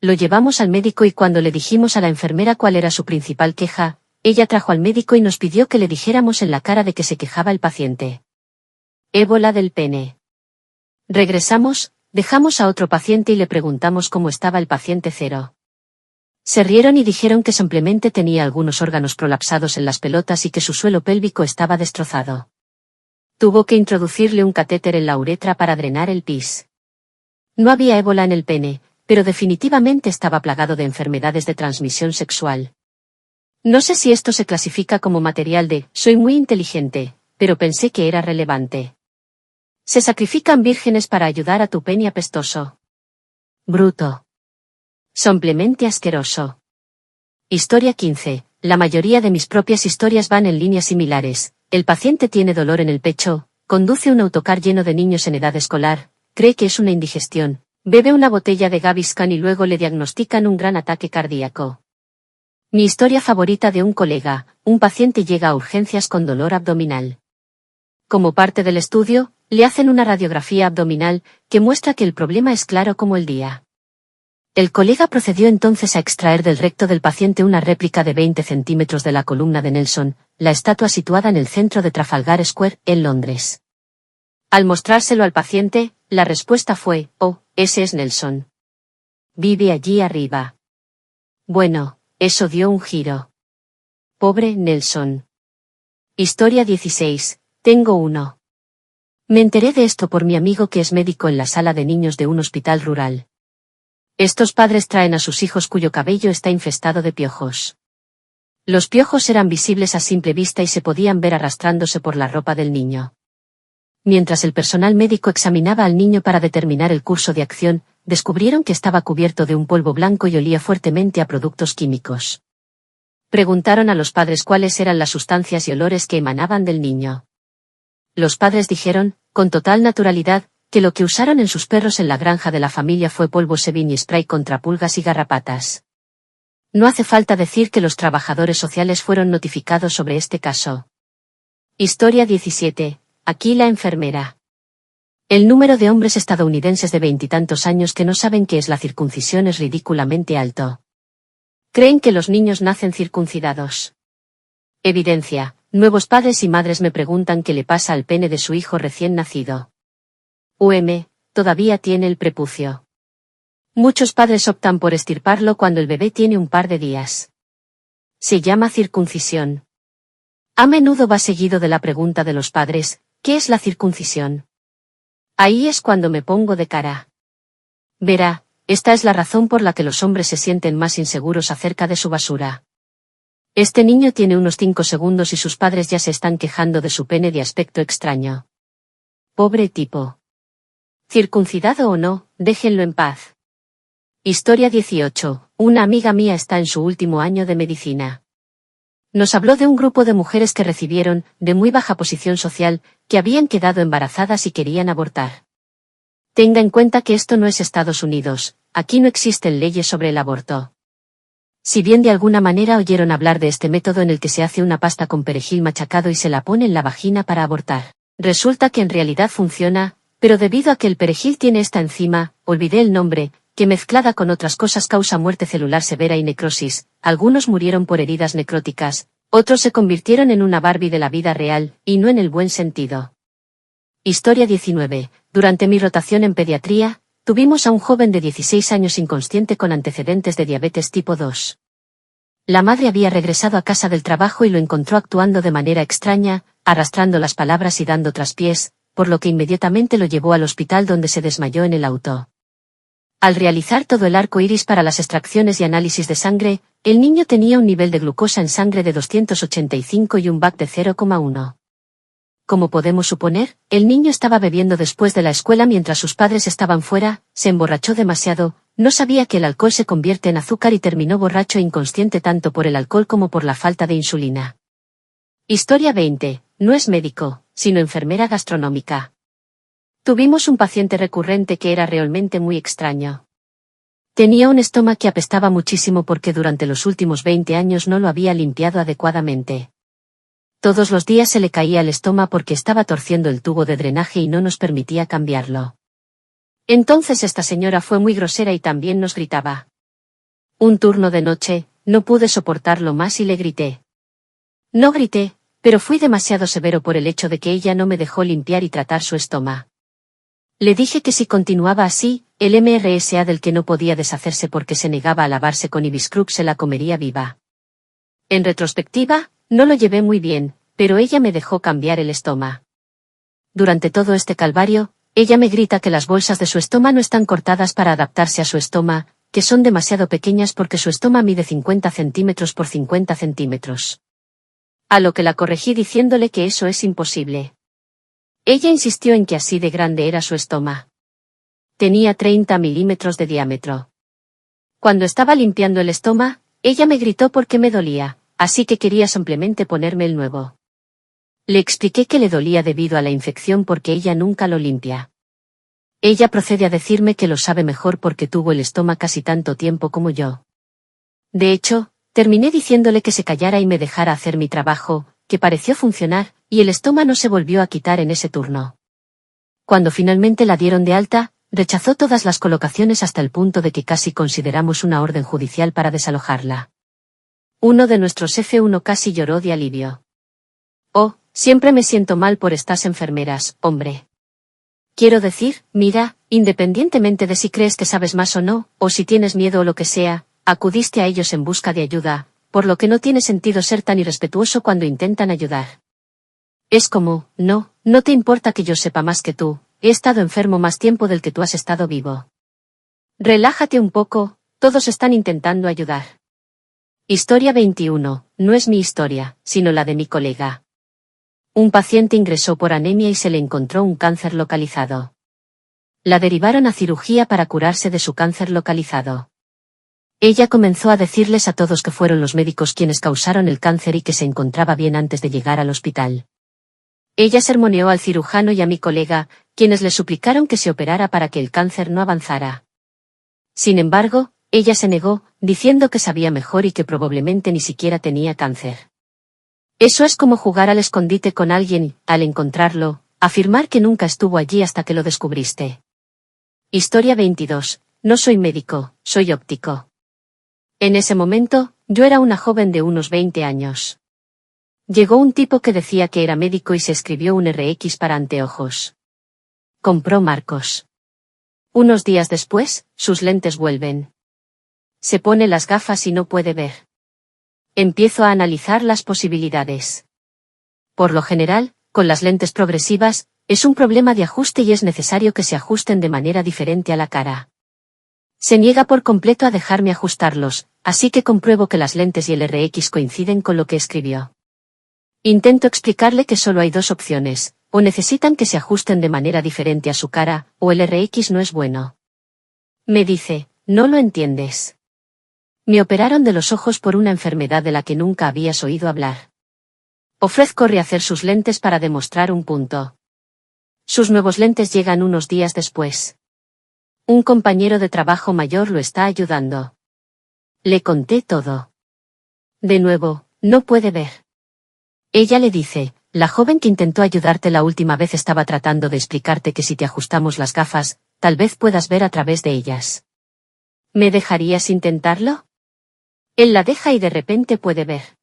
Lo llevamos al médico y cuando le dijimos a la enfermera cuál era su principal queja, ella trajo al médico y nos pidió que le dijéramos en la cara de que se quejaba el paciente. Ébola del pene. Regresamos, dejamos a otro paciente y le preguntamos cómo estaba el paciente 0. Se rieron y dijeron que simplemente tenía algunos órganos prolapsados en las pelotas y que su suelo pélvico estaba destrozado. Tuvo que introducirle un catéter en la uretra para drenar el pis. No había ébola en el pene, pero definitivamente estaba plagado de enfermedades de transmisión sexual. No sé si esto se clasifica como material de «soy muy inteligente», pero pensé que era relevante. Se sacrifican vírgenes para ayudar a tu pene apestoso. Bruto. Simplemente asqueroso. Historia 15. La mayoría de mis propias historias van en líneas similares. El paciente tiene dolor en el pecho, conduce un autocar lleno de niños en edad escolar, cree que es una indigestión, bebe una botella de Gaviscon y luego le diagnostican un gran ataque cardíaco. Mi historia favorita de un colega, un paciente llega a urgencias con dolor abdominal. Como parte del estudio, le hacen una radiografía abdominal, que muestra que el problema es claro como el día. El colega procedió entonces a extraer del recto del paciente una réplica de 20 centímetros de la columna de Nelson, la estatua situada en el centro de Trafalgar Square, en Londres. Al mostrárselo al paciente, la respuesta fue, «Oh, ese es Nelson. Vive allí arriba». Bueno, eso dio un giro. Pobre Nelson. Historia 16. Tengo uno. Me enteré de esto por mi amigo que es médico en la sala de niños de un hospital rural. Estos padres traen a sus hijos cuyo cabello está infestado de piojos. Los piojos eran visibles a simple vista y se podían ver arrastrándose por la ropa del niño. Mientras el personal médico examinaba al niño para determinar el curso de acción, descubrieron que estaba cubierto de un polvo blanco y olía fuertemente a productos químicos. Preguntaron a los padres cuáles eran las sustancias y olores que emanaban del niño. Los padres dijeron, con total naturalidad, que lo que usaron en sus perros en la granja de la familia fue polvo Sevin y spray contra pulgas y garrapatas. No hace falta decir que los trabajadores sociales fueron notificados sobre este caso. Historia 17. Aquí la enfermera. El número de hombres estadounidenses de veintitantos años que no saben qué es la circuncisión es ridículamente alto. Creen que los niños nacen circuncidados. Evidencia. Nuevos padres y madres me preguntan qué le pasa al pene de su hijo recién nacido. Todavía tiene el prepucio. Muchos padres optan por extirparlo cuando el bebé tiene un par de días. Se llama circuncisión. A menudo va seguido de la pregunta de los padres, ¿qué es la circuncisión? Ahí es cuando me pongo de cara. Verá, esta es la razón por la que los hombres se sienten más inseguros acerca de su basura. Este niño tiene unos 5 segundos y sus padres ya se están quejando de su pene de aspecto extraño. Pobre tipo. Circuncidado o no, déjenlo en paz. Historia 18. Una amiga mía está en su último año de medicina. Nos habló de un grupo de mujeres que recibieron, de muy baja posición social, que habían quedado embarazadas y querían abortar. Tenga en cuenta que esto no es Estados Unidos, aquí no existen leyes sobre el aborto. Si bien de alguna manera oyeron hablar de este método en el que se hace una pasta con perejil machacado y se la pone en la vagina para abortar, resulta que en realidad funciona, pero debido a que el perejil tiene esta enzima, olvidé el nombre, que mezclada con otras cosas causa muerte celular severa y necrosis, algunos murieron por heridas necróticas, otros se convirtieron en una Barbie de la vida real, y no en el buen sentido. Historia 19. Durante mi rotación en pediatría, tuvimos a un joven de 16 años inconsciente con antecedentes de diabetes tipo 2. La madre había regresado a casa del trabajo y lo encontró actuando de manera extraña, arrastrando las palabras y dando traspiés, por lo que inmediatamente lo llevó al hospital donde se desmayó en el auto. Al realizar todo el arco iris para las extracciones y análisis de sangre, el niño tenía un nivel de glucosa en sangre de 285 y un BAC de 0,1. Como podemos suponer, el niño estaba bebiendo después de la escuela mientras sus padres estaban fuera, se emborrachó demasiado, no sabía que el alcohol se convierte en azúcar y terminó borracho e inconsciente tanto por el alcohol como por la falta de insulina. Historia 20. No es médico, sino enfermera gastronómica. Tuvimos un paciente recurrente que era realmente muy extraño. Tenía un estómago que apestaba muchísimo porque durante los últimos 20 años no lo había limpiado adecuadamente. Todos los días se le caía el estómago porque estaba torciendo el tubo de drenaje y no nos permitía cambiarlo. Entonces esta señora fue muy grosera y también nos gritaba. Un turno de noche, no pude soportarlo más y le grité. No grité, pero fui demasiado severo por el hecho de que ella no me dejó limpiar y tratar su estómago. Le dije que si continuaba así, el MRSA del que no podía deshacerse porque se negaba a lavarse con Ibiscrub se la comería viva. En retrospectiva, no lo llevé muy bien, pero ella me dejó cambiar el estómago. Durante todo este calvario, ella me grita que las bolsas de su estómago no están cortadas para adaptarse a su estómago, que son demasiado pequeñas porque su estómago mide 50 centímetros por 50 centímetros. A lo que la corregí diciéndole que eso es imposible. Ella insistió en que así de grande era su estómago. Tenía 30 milímetros de diámetro. Cuando estaba limpiando el estómago, ella me gritó porque me dolía, así que quería simplemente ponerme el nuevo. Le expliqué que le dolía debido a la infección porque ella nunca lo limpia. Ella procede a decirme que lo sabe mejor porque tuvo el estómago casi tanto tiempo como yo. De hecho, terminé diciéndole que se callara y me dejara hacer mi trabajo, que pareció funcionar, y el estómago no se volvió a quitar en ese turno. Cuando finalmente la dieron de alta, rechazó todas las colocaciones hasta el punto de que casi consideramos una orden judicial para desalojarla. Uno de nuestros F1 casi lloró de alivio. Oh, siempre me siento mal por estas enfermeras, hombre. Quiero decir, mira, independientemente de si crees que sabes más o no, o si tienes miedo o lo que sea, acudiste a ellos en busca de ayuda, por lo que no tiene sentido ser tan irrespetuoso cuando intentan ayudar. Es como, no te importa que yo sepa más que tú, he estado enfermo más tiempo del que tú has estado vivo. Relájate un poco, todos están intentando ayudar. Historia 21, no es mi historia, sino la de mi colega. Un paciente ingresó por anemia y se le encontró un cáncer localizado. La derivaron a cirugía para curarse de su cáncer localizado. Ella comenzó a decirles a todos que fueron los médicos quienes causaron el cáncer y que se encontraba bien antes de llegar al hospital. Ella sermoneó al cirujano y a mi colega, quienes le suplicaron que se operara para que el cáncer no avanzara. Sin embargo, ella se negó, diciendo que sabía mejor y que probablemente ni siquiera tenía cáncer. Eso es como jugar al escondite con alguien y, al encontrarlo, afirmar que nunca estuvo allí hasta que lo descubriste. Historia 22. No soy médico, soy óptico. En ese momento, yo era una joven de unos 20 años. Llegó un tipo que decía que era médico y se escribió un RX para anteojos. Compró marcos. Unos días después, sus lentes vuelven. Se pone las gafas y no puede ver. Empiezo a analizar las posibilidades. Por lo general, con las lentes progresivas, es un problema de ajuste y es necesario que se ajusten de manera diferente a la cara. Se niega por completo a dejarme ajustarlos, así que compruebo que las lentes y el RX coinciden con lo que escribió. Intento explicarle que solo hay dos opciones, o necesitan que se ajusten de manera diferente a su cara, o el RX no es bueno. Me dice, no lo entiendes. Me operaron de los ojos por una enfermedad de la que nunca habías oído hablar. Ofrezco rehacer sus lentes para demostrar un punto. Sus nuevos lentes llegan unos días después. Un compañero de trabajo mayor lo está ayudando. Le conté todo. De nuevo, no puede ver. Ella le dice, la joven que intentó ayudarte la última vez estaba tratando de explicarte que si te ajustamos las gafas, tal vez puedas ver a través de ellas. ¿Me dejarías intentarlo? Él la deja y de repente puede ver.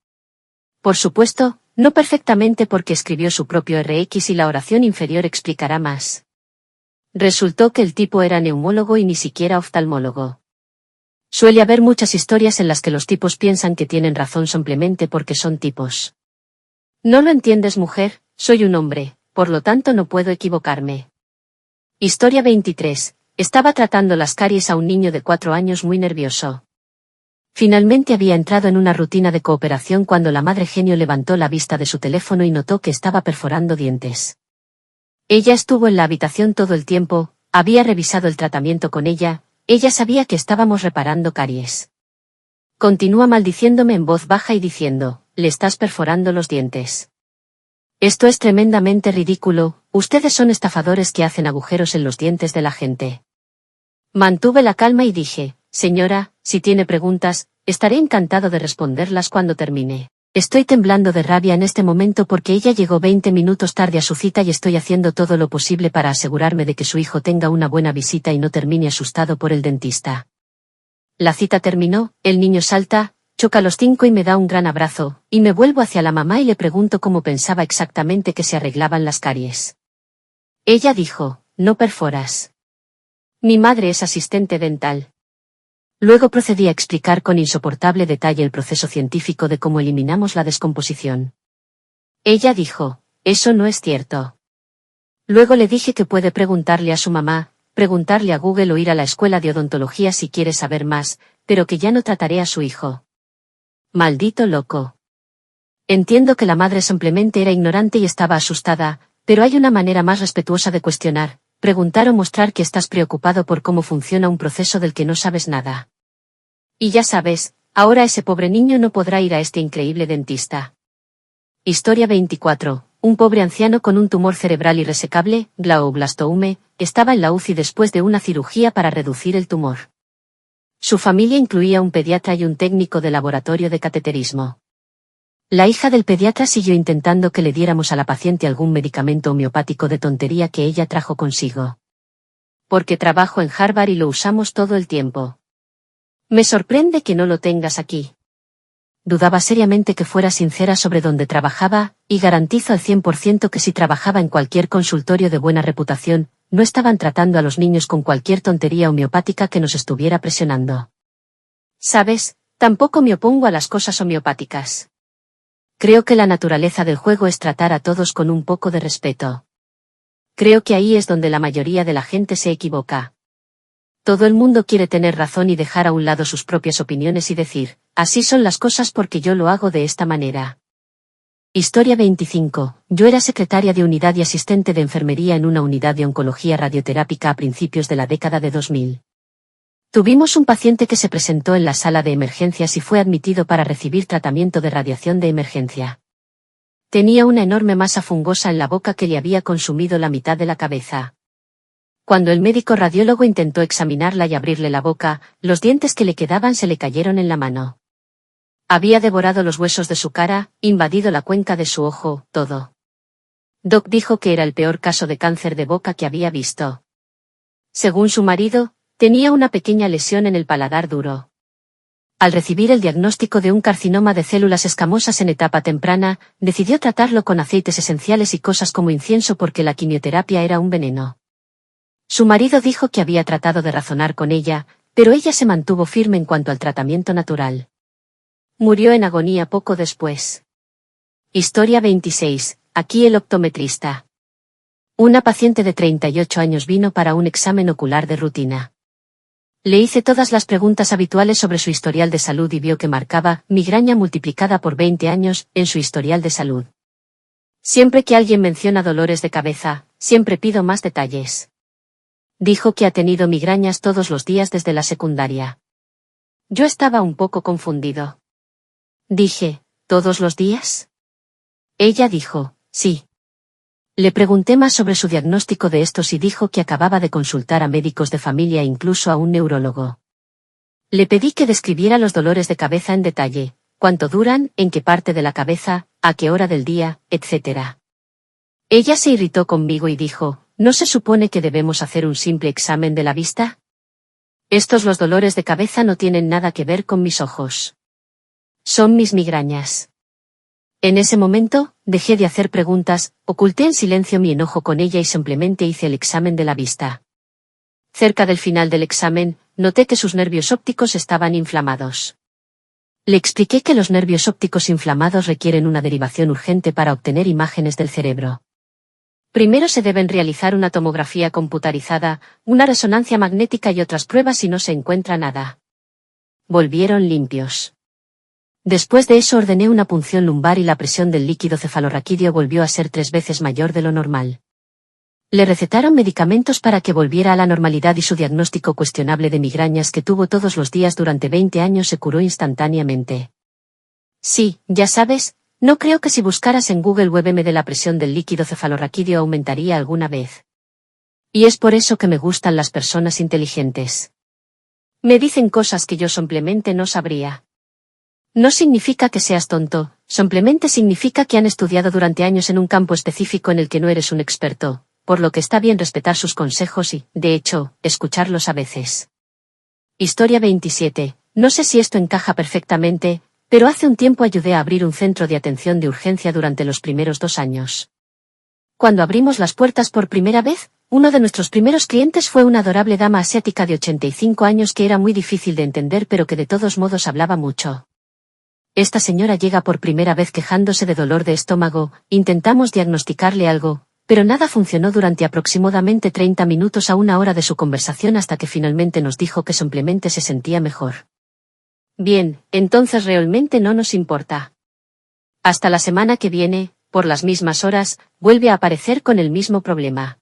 Por supuesto, no perfectamente porque escribió su propio RX y la oración inferior explicará más. Resultó que el tipo era neumólogo y ni siquiera oftalmólogo. Suele haber muchas historias en las que los tipos piensan que tienen razón simplemente porque son tipos. No lo entiendes, mujer, soy un hombre, por lo tanto no puedo equivocarme. Historia 23. Estaba tratando las caries a un niño de 4 años muy nervioso. Finalmente había entrado en una rutina de cooperación cuando la madre genio levantó la vista de su teléfono y notó que estaba perforando dientes. Ella estuvo en la habitación todo el tiempo, había revisado el tratamiento con ella Ella sabía que estábamos reparando caries. Continúa maldiciéndome en voz baja y diciendo, le estás perforando los dientes. Esto es tremendamente ridículo, ustedes son estafadores que hacen agujeros en los dientes de la gente. Mantuve la calma y dije, señora, si tiene preguntas, estaré encantado de responderlas cuando termine. Estoy temblando de rabia en este momento porque ella llegó 20 minutos tarde a su cita y estoy haciendo todo lo posible para asegurarme de que su hijo tenga una buena visita y no termine asustado por el dentista. La cita terminó, el niño salta, choca los 5 y me da un gran abrazo, y me vuelvo hacia la mamá y le pregunto cómo pensaba exactamente que se arreglaban las caries. Ella dijo, no perforas. Mi madre es asistente dental. Luego procedí a explicar con insoportable detalle el proceso científico de cómo eliminamos la descomposición. Ella dijo, eso no es cierto. Luego le dije que puede preguntarle a su mamá, preguntarle a Google o ir a la escuela de odontología si quiere saber más, pero que ya no trataré a su hijo. Maldito loco. Entiendo que la madre simplemente era ignorante y estaba asustada, pero hay una manera más respetuosa de cuestionar, preguntar o mostrar que estás preocupado por cómo funciona un proceso del que no sabes nada. Y ya sabes, ahora ese pobre niño no podrá ir a este increíble dentista. Historia 24. Un pobre anciano con un tumor cerebral irresecable, glioblastoma, estaba en la UCI después de una cirugía para reducir el tumor. Su familia incluía un pediatra y un técnico de laboratorio de cateterismo. La hija del pediatra siguió intentando que le diéramos a la paciente algún medicamento homeopático de tontería que ella trajo consigo. Porque trabajo en Harvard y lo usamos todo el tiempo. Me sorprende que no lo tengas aquí. Dudaba seriamente que fuera sincera sobre dónde trabajaba, y garantizo al 100% que si trabajaba en cualquier consultorio de buena reputación, no estaban tratando a los niños con cualquier tontería homeopática que nos estuviera presionando. ¿Sabes? Tampoco me opongo a las cosas homeopáticas. Creo que la naturaleza del juego es tratar a todos con un poco de respeto. Creo que ahí es donde la mayoría de la gente se equivoca. Todo el mundo quiere tener razón y dejar a un lado sus propias opiniones y decir, así son las cosas porque yo lo hago de esta manera. Historia 25. Yo era secretaria de unidad y asistente de enfermería en una unidad de oncología radioterápica a principios de la década de 2000. Tuvimos un paciente que se presentó en la sala de emergencias y fue admitido para recibir tratamiento de radiación de emergencia. Tenía una enorme masa fungosa en la boca que le había consumido la mitad de la cabeza. Cuando el médico radiólogo intentó examinarla y abrirle la boca, los dientes que le quedaban se le cayeron en la mano. Había devorado los huesos de su cara, invadido la cuenca de su ojo, todo. Doc dijo que era el peor caso de cáncer de boca que había visto. Según su marido, tenía una pequeña lesión en el paladar duro. Al recibir el diagnóstico de un carcinoma de células escamosas en etapa temprana, decidió tratarlo con aceites esenciales y cosas como incienso porque la quimioterapia era un veneno. Su marido dijo que había tratado de razonar con ella, pero ella se mantuvo firme en cuanto al tratamiento natural. Murió en agonía poco después. Historia 26. Aquí el optometrista. Una paciente de 38 años vino para un examen ocular de rutina. Le hice todas las preguntas habituales sobre su historial de salud y vio que marcaba migraña multiplicada por 20 años en su historial de salud. Siempre que alguien menciona dolores de cabeza, siempre pido más detalles. Dijo que ha tenido migrañas todos los días desde la secundaria. Yo estaba un poco confundido. Dije, ¿todos los días? Ella dijo, sí. Le pregunté más sobre su diagnóstico de estos y dijo que acababa de consultar a médicos de familia e incluso a un neurólogo. Le pedí que describiera los dolores de cabeza en detalle, cuánto duran, en qué parte de la cabeza, a qué hora del día, etc. Ella se irritó conmigo y dijo, ¿no se supone que debemos hacer un simple examen de la vista? Los dolores de cabeza no tienen nada que ver con mis ojos. Son mis migrañas. En ese momento, dejé de hacer preguntas, oculté en silencio mi enojo con ella y simplemente hice el examen de la vista. Cerca del final del examen, noté que sus nervios ópticos estaban inflamados. Le expliqué que los nervios ópticos inflamados requieren una derivación urgente para obtener imágenes del cerebro. Primero se deben realizar una tomografía computarizada, una resonancia magnética y otras pruebas y no se encuentra nada. Volvieron limpios. Después de eso ordené una punción lumbar y la presión del líquido cefalorraquídeo volvió a ser 3 veces mayor de lo normal. Le recetaron medicamentos para que volviera a la normalidad y su diagnóstico cuestionable de migrañas que tuvo todos los días durante 20 años se curó instantáneamente. Sí, ya sabes, no creo que si buscaras en Google WebM de la presión del líquido cefalorraquídeo aumentaría alguna vez. Y es por eso que me gustan las personas inteligentes. Me dicen cosas que yo simplemente no sabría. No significa que seas tonto, simplemente significa que han estudiado durante años en un campo específico en el que no eres un experto, por lo que está bien respetar sus consejos y, de hecho, escucharlos a veces. Historia 27. No sé si esto encaja perfectamente, pero hace un tiempo ayudé a abrir un centro de atención de urgencia durante los primeros 2 años. Cuando abrimos las puertas por primera vez, uno de nuestros primeros clientes fue una adorable dama asiática de 85 años que era muy difícil de entender pero que de todos modos hablaba mucho. Esta señora llega por primera vez quejándose de dolor de estómago, intentamos diagnosticarle algo, pero nada funcionó durante aproximadamente 30 minutos a 1 hora de su conversación hasta que finalmente nos dijo que simplemente se sentía mejor. Bien, entonces realmente no nos importa. Hasta la semana que viene, por las mismas horas, vuelve a aparecer con el mismo problema.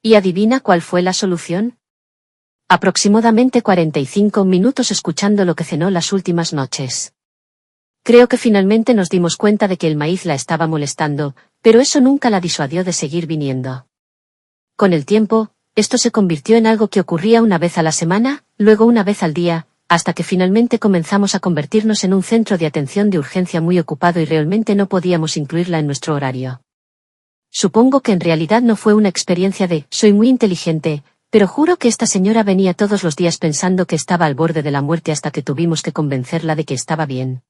¿Y adivina cuál fue la solución? Aproximadamente 45 minutos escuchando lo que cenó las últimas noches. Creo que finalmente nos dimos cuenta de que el maíz la estaba molestando, pero eso nunca la disuadió de seguir viniendo. Con el tiempo, esto se convirtió en algo que ocurría una vez a la semana, luego una vez al día, hasta que finalmente comenzamos a convertirnos en un centro de atención de urgencia muy ocupado y realmente no podíamos incluirla en nuestro horario. Supongo que en realidad no fue una experiencia de «soy muy inteligente», pero juro que esta señora venía todos los días pensando que estaba al borde de la muerte hasta que tuvimos que convencerla de que estaba bien.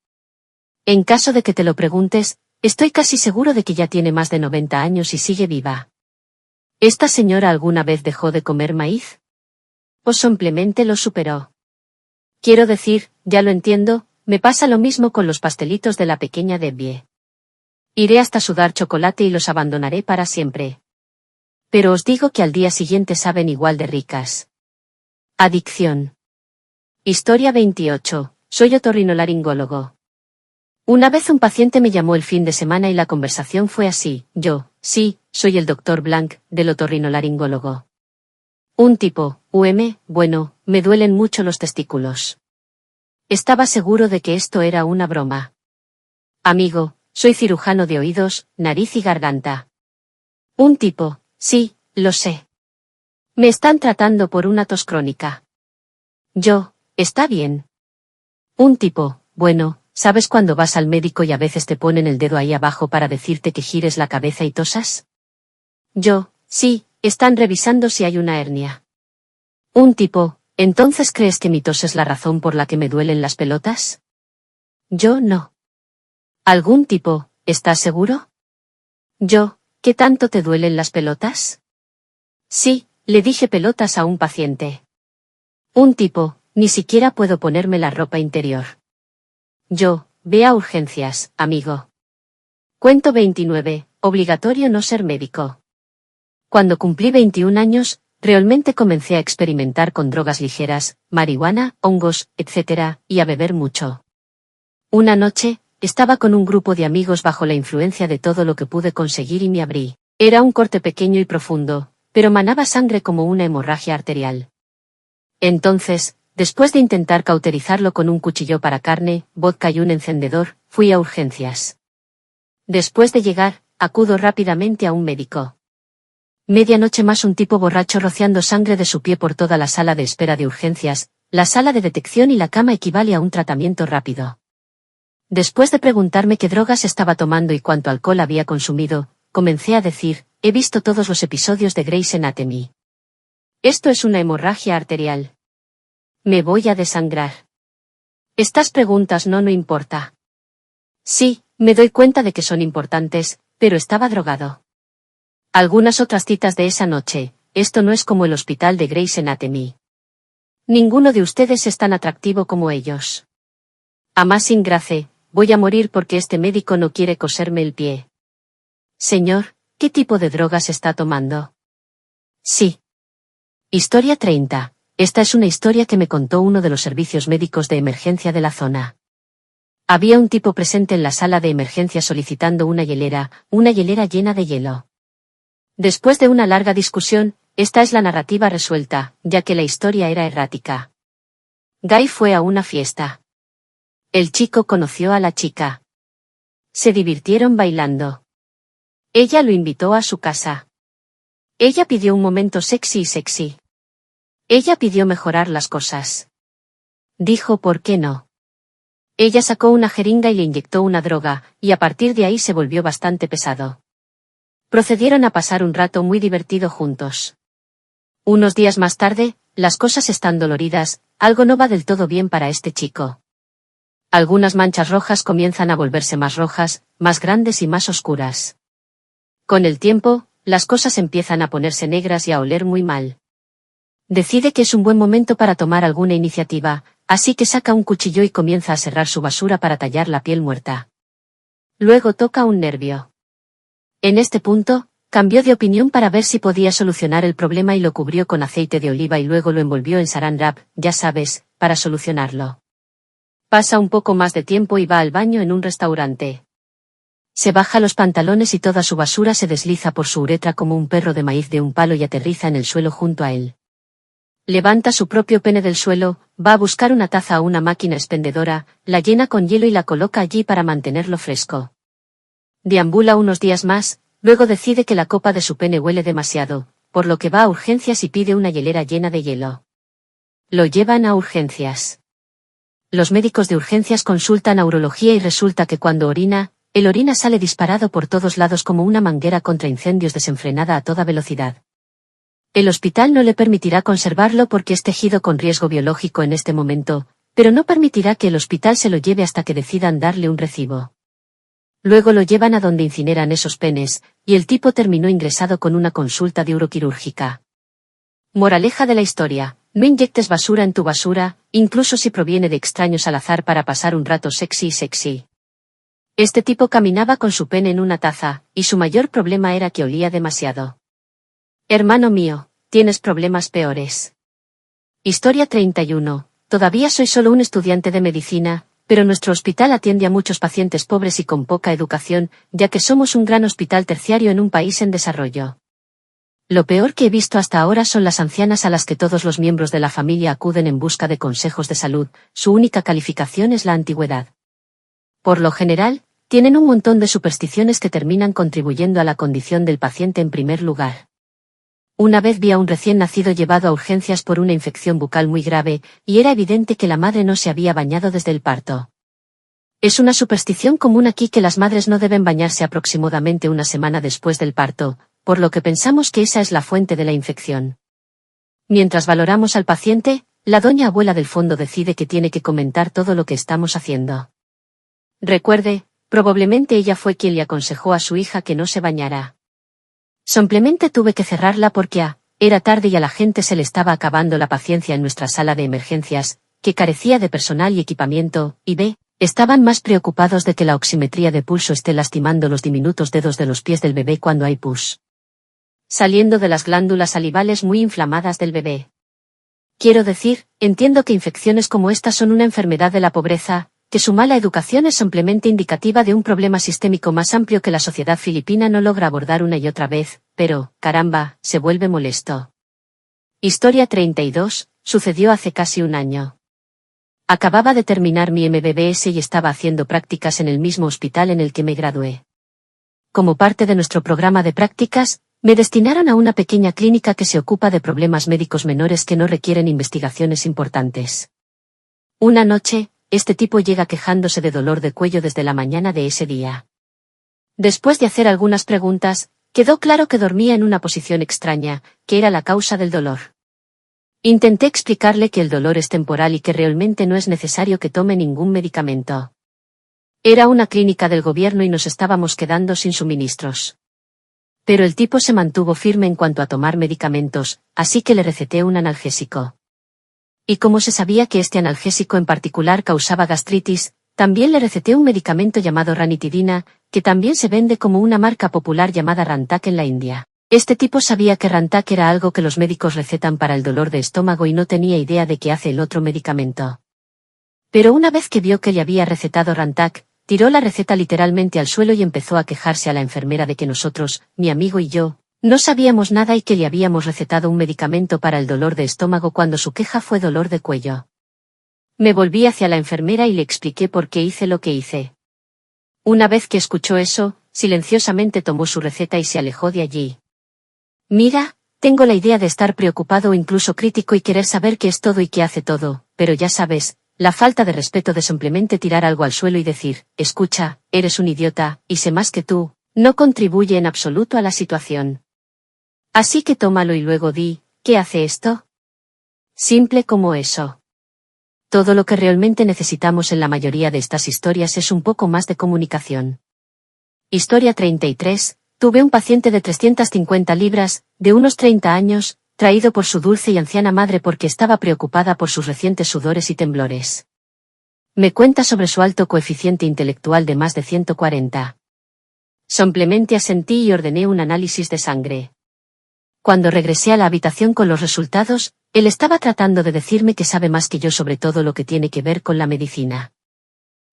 En caso de que te lo preguntes, estoy casi seguro de que ya tiene más de 90 años y sigue viva. ¿Esta señora alguna vez dejó de comer maíz? ¿O simplemente lo superó? Quiero decir, ya lo entiendo, me pasa lo mismo con los pastelitos de la pequeña Debbie. Iré hasta sudar chocolate y los abandonaré para siempre. Pero os digo que al día siguiente saben igual de ricas. Adicción. Historia 28. Soy otorrinolaringólogo. Una vez un paciente me llamó el fin de semana y la conversación fue así, yo, sí, soy el Dr. Blanc, del otorrinolaringólogo. Un tipo, bueno, me duelen mucho los testículos. Estaba seguro de que esto era una broma. Amigo, soy cirujano de oídos, nariz y garganta. Un tipo, sí, lo sé. Me están tratando por una tos crónica. Yo, está bien. Un tipo, bueno, ¿sabes cuando vas al médico y a veces te ponen el dedo ahí abajo para decirte que gires la cabeza y tosas? Yo, sí, están revisando si hay una hernia. Un tipo, ¿entonces crees que mi tos es la razón por la que me duelen las pelotas? Yo no. ¿Algún tipo, estás seguro? Yo, ¿qué tanto te duelen las pelotas? Sí, le dije pelotas a un paciente. Un tipo, ni siquiera puedo ponerme la ropa interior. Yo, ve a urgencias, amigo. Cuento 29, obligatorio no ser médico. Cuando cumplí 21 años, realmente comencé a experimentar con drogas ligeras, marihuana, hongos, etc., y a beber mucho. Una noche, estaba con un grupo de amigos bajo la influencia de todo lo que pude conseguir y me abrí. Era un corte pequeño y profundo, pero manaba sangre como una hemorragia arterial. Entonces, después de intentar cauterizarlo con un cuchillo para carne, vodka y un encendedor, fui a urgencias. Después de llegar, acudo rápidamente a un médico. Medianoche más un tipo borracho rociando sangre de su pie por toda la sala de espera de urgencias, la sala de detección y la cama equivale a un tratamiento rápido. Después de preguntarme qué drogas estaba tomando y cuánto alcohol había consumido, comencé a decir, he visto todos los episodios de Grey's Anatomy. Esto es una hemorragia arterial. Me voy a desangrar. Estas preguntas no importa. Sí, me doy cuenta de que son importantes, pero estaba drogado. Algunas otras citas de esa noche, esto no es como el hospital de Grey's Anatomy. Ninguno de ustedes es tan atractivo como ellos. A más sin gracia, voy a morir porque este médico no quiere coserme el pie. Señor, ¿qué tipo de drogas está tomando? Sí. Historia 30. Esta es una historia que me contó uno de los servicios médicos de emergencia de la zona. Había un tipo presente en la sala de emergencia solicitando una hielera llena de hielo. Después de una larga discusión, esta es la narrativa resuelta, ya que la historia era errática. Guy fue a una fiesta. El chico conoció a la chica. Se divirtieron bailando. Ella lo invitó a su casa. Ella pidió un momento sexy. Ella pidió mejorar las cosas. Dijo ¿por qué no? Ella sacó una jeringa y le inyectó una droga, y a partir de ahí se volvió bastante pesado. Procedieron a pasar un rato muy divertido juntos. Unos días más tarde, las cosas están doloridas, algo no va del todo bien para este chico. Algunas manchas rojas comienzan a volverse más rojas, más grandes y más oscuras. Con el tiempo, las cosas empiezan a ponerse negras y a oler muy mal. Decide que es un buen momento para tomar alguna iniciativa, así que saca un cuchillo y comienza a serrar su basura para tallar la piel muerta. Luego toca un nervio. En este punto, cambió de opinión para ver si podía solucionar el problema y lo cubrió con aceite de oliva y luego lo envolvió en saran wrap, ya sabes, para solucionarlo. Pasa un poco más de tiempo y va al baño en un restaurante. Se baja los pantalones y toda su basura se desliza por su uretra como un perro de maíz de un palo y aterriza en el suelo junto a él. Levanta su propio pene del suelo, va a buscar una taza o una máquina expendedora, la llena con hielo y la coloca allí para mantenerlo fresco. Deambula unos días más, luego decide que la copa de su pene huele demasiado, por lo que va a urgencias y pide una hielera llena de hielo. Lo llevan a urgencias. Los médicos de urgencias consultan a urología y resulta que cuando orina, el orina sale disparado por todos lados como una manguera contra incendios desenfrenada a toda velocidad. El hospital no le permitirá conservarlo porque es tejido con riesgo biológico en este momento, pero no permitirá que el hospital se lo lleve hasta que decidan darle un recibo. Luego lo llevan a donde incineran esos penes, y el tipo terminó ingresado con una consulta de uroquirúrgica. Moraleja de la historia: no inyectes basura en tu basura, incluso si proviene de extraños al azar para pasar un rato sexy. Este tipo caminaba con su pene en una taza, y su mayor problema era que olía demasiado. Hermano mío, tienes problemas peores. Historia 31. Todavía soy solo un estudiante de medicina, pero nuestro hospital atiende a muchos pacientes pobres y con poca educación, ya que somos un gran hospital terciario en un país en desarrollo. Lo peor que he visto hasta ahora son las ancianas a las que todos los miembros de la familia acuden en busca de consejos de salud, su única calificación es la antigüedad. Por lo general, tienen un montón de supersticiones que terminan contribuyendo a la condición del paciente en primer lugar. Una vez vi a un recién nacido llevado a urgencias por una infección bucal muy grave, y era evidente que la madre no se había bañado desde el parto. Es una superstición común aquí que las madres no deben bañarse aproximadamente una semana después del parto, por lo que pensamos que esa es la fuente de la infección. Mientras valoramos al paciente, la doña abuela del fondo decide que tiene que comentar todo lo que estamos haciendo. Recuerde, probablemente ella fue quien le aconsejó a su hija que no se bañara. Simplemente tuve que cerrarla porque era tarde y a la gente se le estaba acabando la paciencia en nuestra sala de emergencias, que carecía de personal y equipamiento, y b, estaban más preocupados de que la oximetría de pulso esté lastimando los diminutos dedos de los pies del bebé cuando hay pus saliendo de las glándulas salivales muy inflamadas del bebé. Quiero decir, entiendo que infecciones como esta son una enfermedad de la pobreza, que su mala educación es simplemente indicativa de un problema sistémico más amplio que la sociedad filipina no logra abordar una y otra vez, pero, caramba, se vuelve molesto. Historia 32, sucedió hace casi un año. Acababa de terminar mi MBBS y estaba haciendo prácticas en el mismo hospital en el que me gradué. Como parte de nuestro programa de prácticas, me destinaron a una pequeña clínica que se ocupa de problemas médicos menores que no requieren investigaciones importantes. Una noche, este tipo llega quejándose de dolor de cuello desde la mañana de ese día. Después de hacer algunas preguntas, quedó claro que dormía en una posición extraña, que era la causa del dolor. Intenté explicarle que el dolor es temporal y que realmente no es necesario que tome ningún medicamento. Era una clínica del gobierno y nos estábamos quedando sin suministros. Pero el tipo se mantuvo firme en cuanto a tomar medicamentos, así que le receté un analgésico. Y como se sabía que este analgésico en particular causaba gastritis, también le receté un medicamento llamado ranitidina, que también se vende como una marca popular llamada Rantac en la India. Este tipo sabía que Rantac era algo que los médicos recetan para el dolor de estómago y no tenía idea de qué hace el otro medicamento. Pero una vez que vio que le había recetado Rantac, tiró la receta literalmente al suelo y empezó a quejarse a la enfermera de que nosotros, mi amigo y yo, No sabíamos nada y que le habíamos recetado un medicamento para el dolor de estómago cuando su queja fue dolor de cuello. Me volví hacia la enfermera y le expliqué por qué hice lo que hice. Una vez que escuchó eso, silenciosamente tomó su receta y se alejó de allí. Mira, tengo la idea de estar preocupado o incluso crítico y querer saber qué es todo y qué hace todo, pero ya sabes, la falta de respeto de simplemente tirar algo al suelo y decir, escucha, eres un idiota, y sé más que tú, no contribuye en absoluto a la situación. Así que tómalo y luego di, ¿qué hace esto? Simple como eso. Todo lo que realmente necesitamos en la mayoría de estas historias es un poco más de comunicación. Historia 33. Tuve un paciente de 350 libras, de unos 30 años, traído por su dulce y anciana madre porque estaba preocupada por sus recientes sudores y temblores. Me cuenta sobre su alto coeficiente intelectual de más de 140. Simplemente asentí y ordené un análisis de sangre. Cuando regresé a la habitación con los resultados, él estaba tratando de decirme que sabe más que yo sobre todo lo que tiene que ver con la medicina.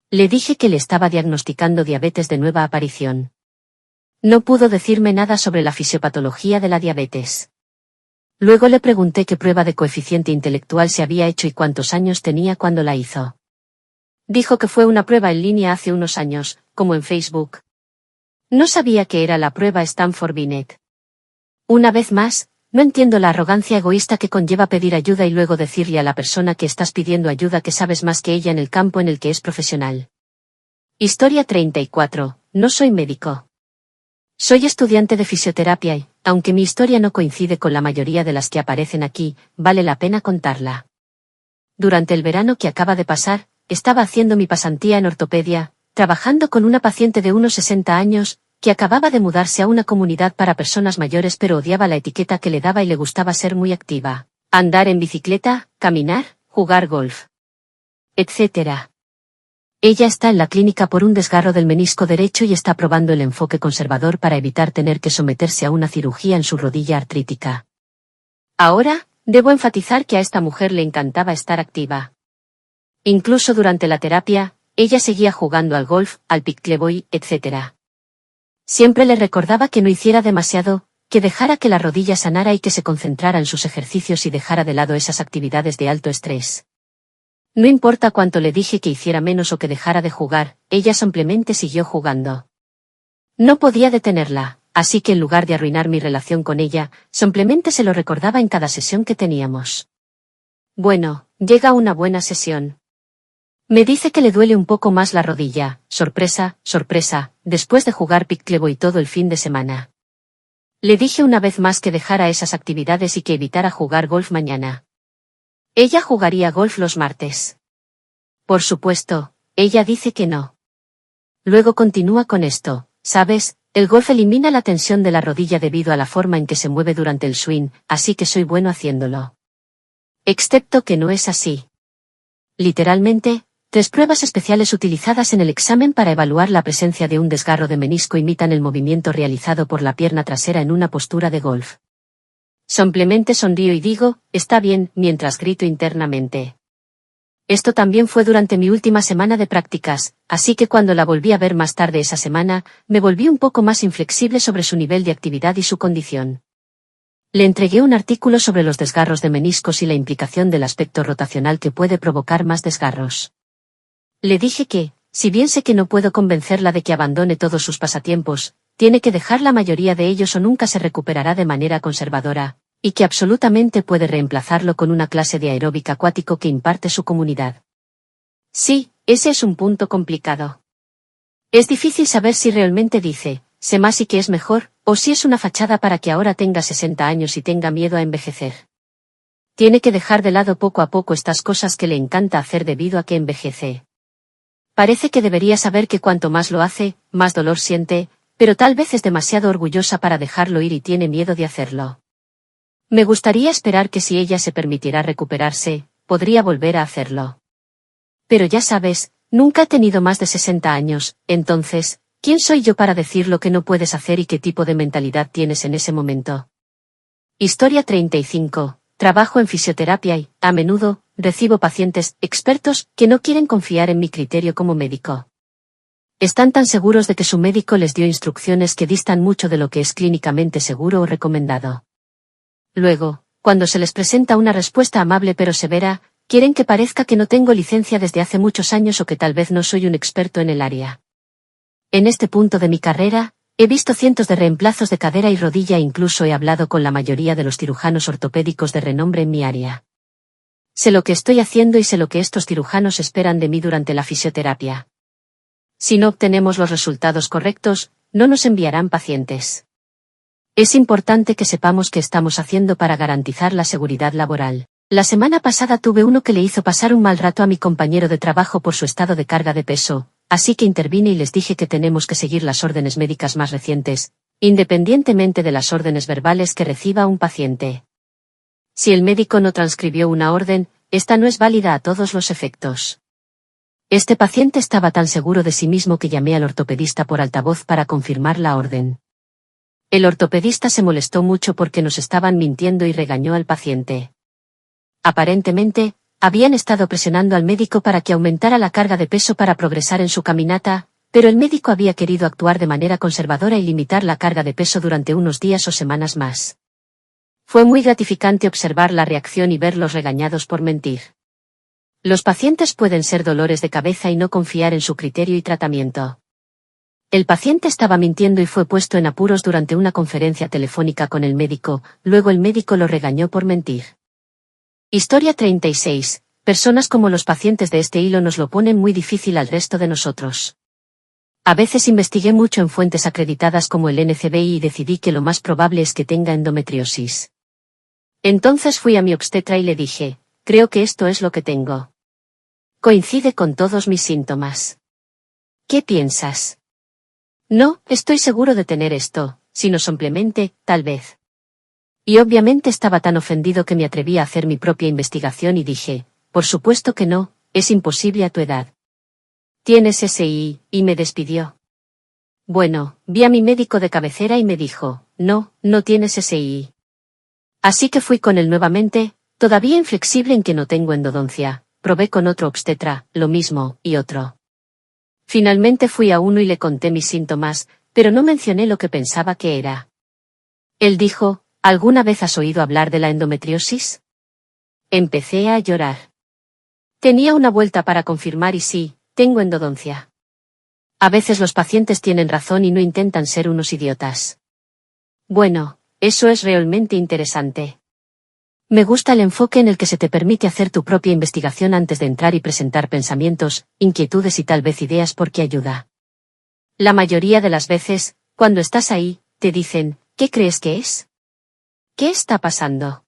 Le dije que le estaba diagnosticando diabetes de nueva aparición. No pudo decirme nada sobre la fisiopatología de la diabetes. Luego le pregunté qué prueba de coeficiente intelectual se había hecho y cuántos años tenía cuando la hizo. Dijo que fue una prueba en línea hace unos años, como en Facebook. No sabía que era la prueba Stanford Binet. Una vez más, no entiendo la arrogancia egoísta que conlleva pedir ayuda y luego decirle a la persona que estás pidiendo ayuda que sabes más que ella en el campo en el que es profesional. Historia 34. No soy médico. Soy estudiante de fisioterapia y, aunque mi historia no coincide con la mayoría de las que aparecen aquí, vale la pena contarla. Durante el verano que acaba de pasar, estaba haciendo mi pasantía en ortopedia, trabajando con una paciente de unos 60 años, que acababa de mudarse a una comunidad para personas mayores pero odiaba la etiqueta que le daba y le gustaba ser muy activa. Andar en bicicleta, caminar, jugar golf, etc. Ella está en la clínica por un desgarro del menisco derecho y está probando el enfoque conservador para evitar tener que someterse a una cirugía en su rodilla artrítica. Ahora, debo enfatizar que a esta mujer le encantaba estar activa. Incluso durante la terapia, ella seguía jugando al golf, al pickleball, etc. Siempre le recordaba que no hiciera demasiado, que dejara que la rodilla sanara y que se concentrara en sus ejercicios y dejara de lado esas actividades de alto estrés. No importa cuánto le dije que hiciera menos o que dejara de jugar, ella simplemente siguió jugando. No podía detenerla, así que en lugar de arruinar mi relación con ella, simplemente se lo recordaba en cada sesión que teníamos. Bueno, llega una buena sesión. Me dice que le duele un poco más la rodilla, sorpresa, sorpresa, después de jugar pickleball todo el fin de semana. Le dije una vez más que dejara esas actividades y que evitara jugar golf mañana. Ella jugaría golf los martes. Por supuesto, ella dice que no. Luego continúa con esto, ¿sabes? El golf elimina la tensión de la rodilla debido a la forma en que se mueve durante el swing, así que soy bueno haciéndolo. Excepto que no es así. Literalmente, 3 pruebas especiales utilizadas en el examen para evaluar la presencia de un desgarro de menisco imitan el movimiento realizado por la pierna trasera en una postura de golf. Simplemente sonrío y digo, está bien, mientras grito internamente. Esto también fue durante mi última semana de prácticas, así que cuando la volví a ver más tarde esa semana, me volví un poco más inflexible sobre su nivel de actividad y su condición. Le entregué un artículo sobre los desgarros de meniscos y la implicación del aspecto rotacional que puede provocar más desgarros. Le dije que, si bien sé que no puedo convencerla de que abandone todos sus pasatiempos, tiene que dejar la mayoría de ellos o nunca se recuperará de manera conservadora, y que absolutamente puede reemplazarlo con una clase de aeróbica acuático que imparte su comunidad. Sí, ese es un punto complicado. Es difícil saber si realmente dice, sé más y que es mejor, o si es una fachada para que ahora tenga 60 años y tenga miedo a envejecer. Tiene que dejar de lado poco a poco estas cosas que le encanta hacer debido a que envejece. Parece que debería saber que cuanto más lo hace, más dolor siente, pero tal vez es demasiado orgullosa para dejarlo ir y tiene miedo de hacerlo. Me gustaría esperar que si ella se permitiera recuperarse, podría volver a hacerlo. Pero ya sabes, nunca he tenido más de 60 años, entonces, ¿quién soy yo para decir lo que no puedes hacer y qué tipo de mentalidad tienes en ese momento? Historia 35. Trabajo en fisioterapia y, a menudo, recibo pacientes expertos que no quieren confiar en mi criterio como médico. Están tan seguros de que su médico les dio instrucciones que distan mucho de lo que es clínicamente seguro o recomendado. Luego, cuando se les presenta una respuesta amable pero severa, quieren que parezca que no tengo licencia desde hace muchos años o que tal vez no soy un experto en el área. En este punto de mi carrera, he visto cientos de reemplazos de cadera y rodilla e incluso he hablado con la mayoría de los cirujanos ortopédicos de renombre en mi área. Sé lo que estoy haciendo y sé lo que estos cirujanos esperan de mí durante la fisioterapia. Si no obtenemos los resultados correctos, no nos enviarán pacientes. Es importante que sepamos qué estamos haciendo para garantizar la seguridad laboral. La semana pasada tuve uno que le hizo pasar un mal rato a mi compañero de trabajo por su estado de carga de peso, así que intervine y les dije que tenemos que seguir las órdenes médicas más recientes, independientemente de las órdenes verbales que reciba un paciente. Si el médico no transcribió una orden, esta no es válida a todos los efectos. Este paciente estaba tan seguro de sí mismo que llamé al ortopedista por altavoz para confirmar la orden. El ortopedista se molestó mucho porque nos estaban mintiendo y regañó al paciente. Aparentemente, habían estado presionando al médico para que aumentara la carga de peso para progresar en su caminata, pero el médico había querido actuar de manera conservadora y limitar la carga de peso durante unos días o semanas más. Fue muy gratificante observar la reacción y verlos regañados por mentir. Los pacientes pueden ser dolores de cabeza y no confiar en su criterio y tratamiento. El paciente estaba mintiendo y fue puesto en apuros durante una conferencia telefónica con el médico, luego el médico lo regañó por mentir. Historia 36. Personas como los pacientes de este hilo nos lo ponen muy difícil al resto de nosotros. A veces investigué mucho en fuentes acreditadas como el NCBI y decidí que lo más probable es que tenga endometriosis. Entonces fui a mi obstetra y le dije, creo que esto es lo que tengo. Coincide con todos mis síntomas. ¿Qué piensas? No, estoy seguro de tener esto, sino simplemente, tal vez. Y obviamente estaba tan ofendido que me atreví a hacer mi propia investigación y dije, por supuesto que no, es imposible a tu edad. Tienes SI, y me despidió. Bueno, vi a mi médico de cabecera y me dijo, no, no tienes SI. Así que fui con él nuevamente, todavía inflexible en que no tengo endodoncia, probé con otro obstetra, lo mismo, y otro. Finalmente fui a uno y le conté mis síntomas, pero no mencioné lo que pensaba que era. Él dijo, ¿alguna vez has oído hablar de la endometriosis? Empecé a llorar. Tenía una vuelta para confirmar y sí, tengo endodoncia. A veces los pacientes tienen razón y no intentan ser unos idiotas. Bueno, eso es realmente interesante. Me gusta el enfoque en el que se te permite hacer tu propia investigación antes de entrar y presentar pensamientos, inquietudes y tal vez ideas porque ayuda. La mayoría de las veces, cuando estás ahí, te dicen, ¿qué crees que es? ¿Qué está pasando?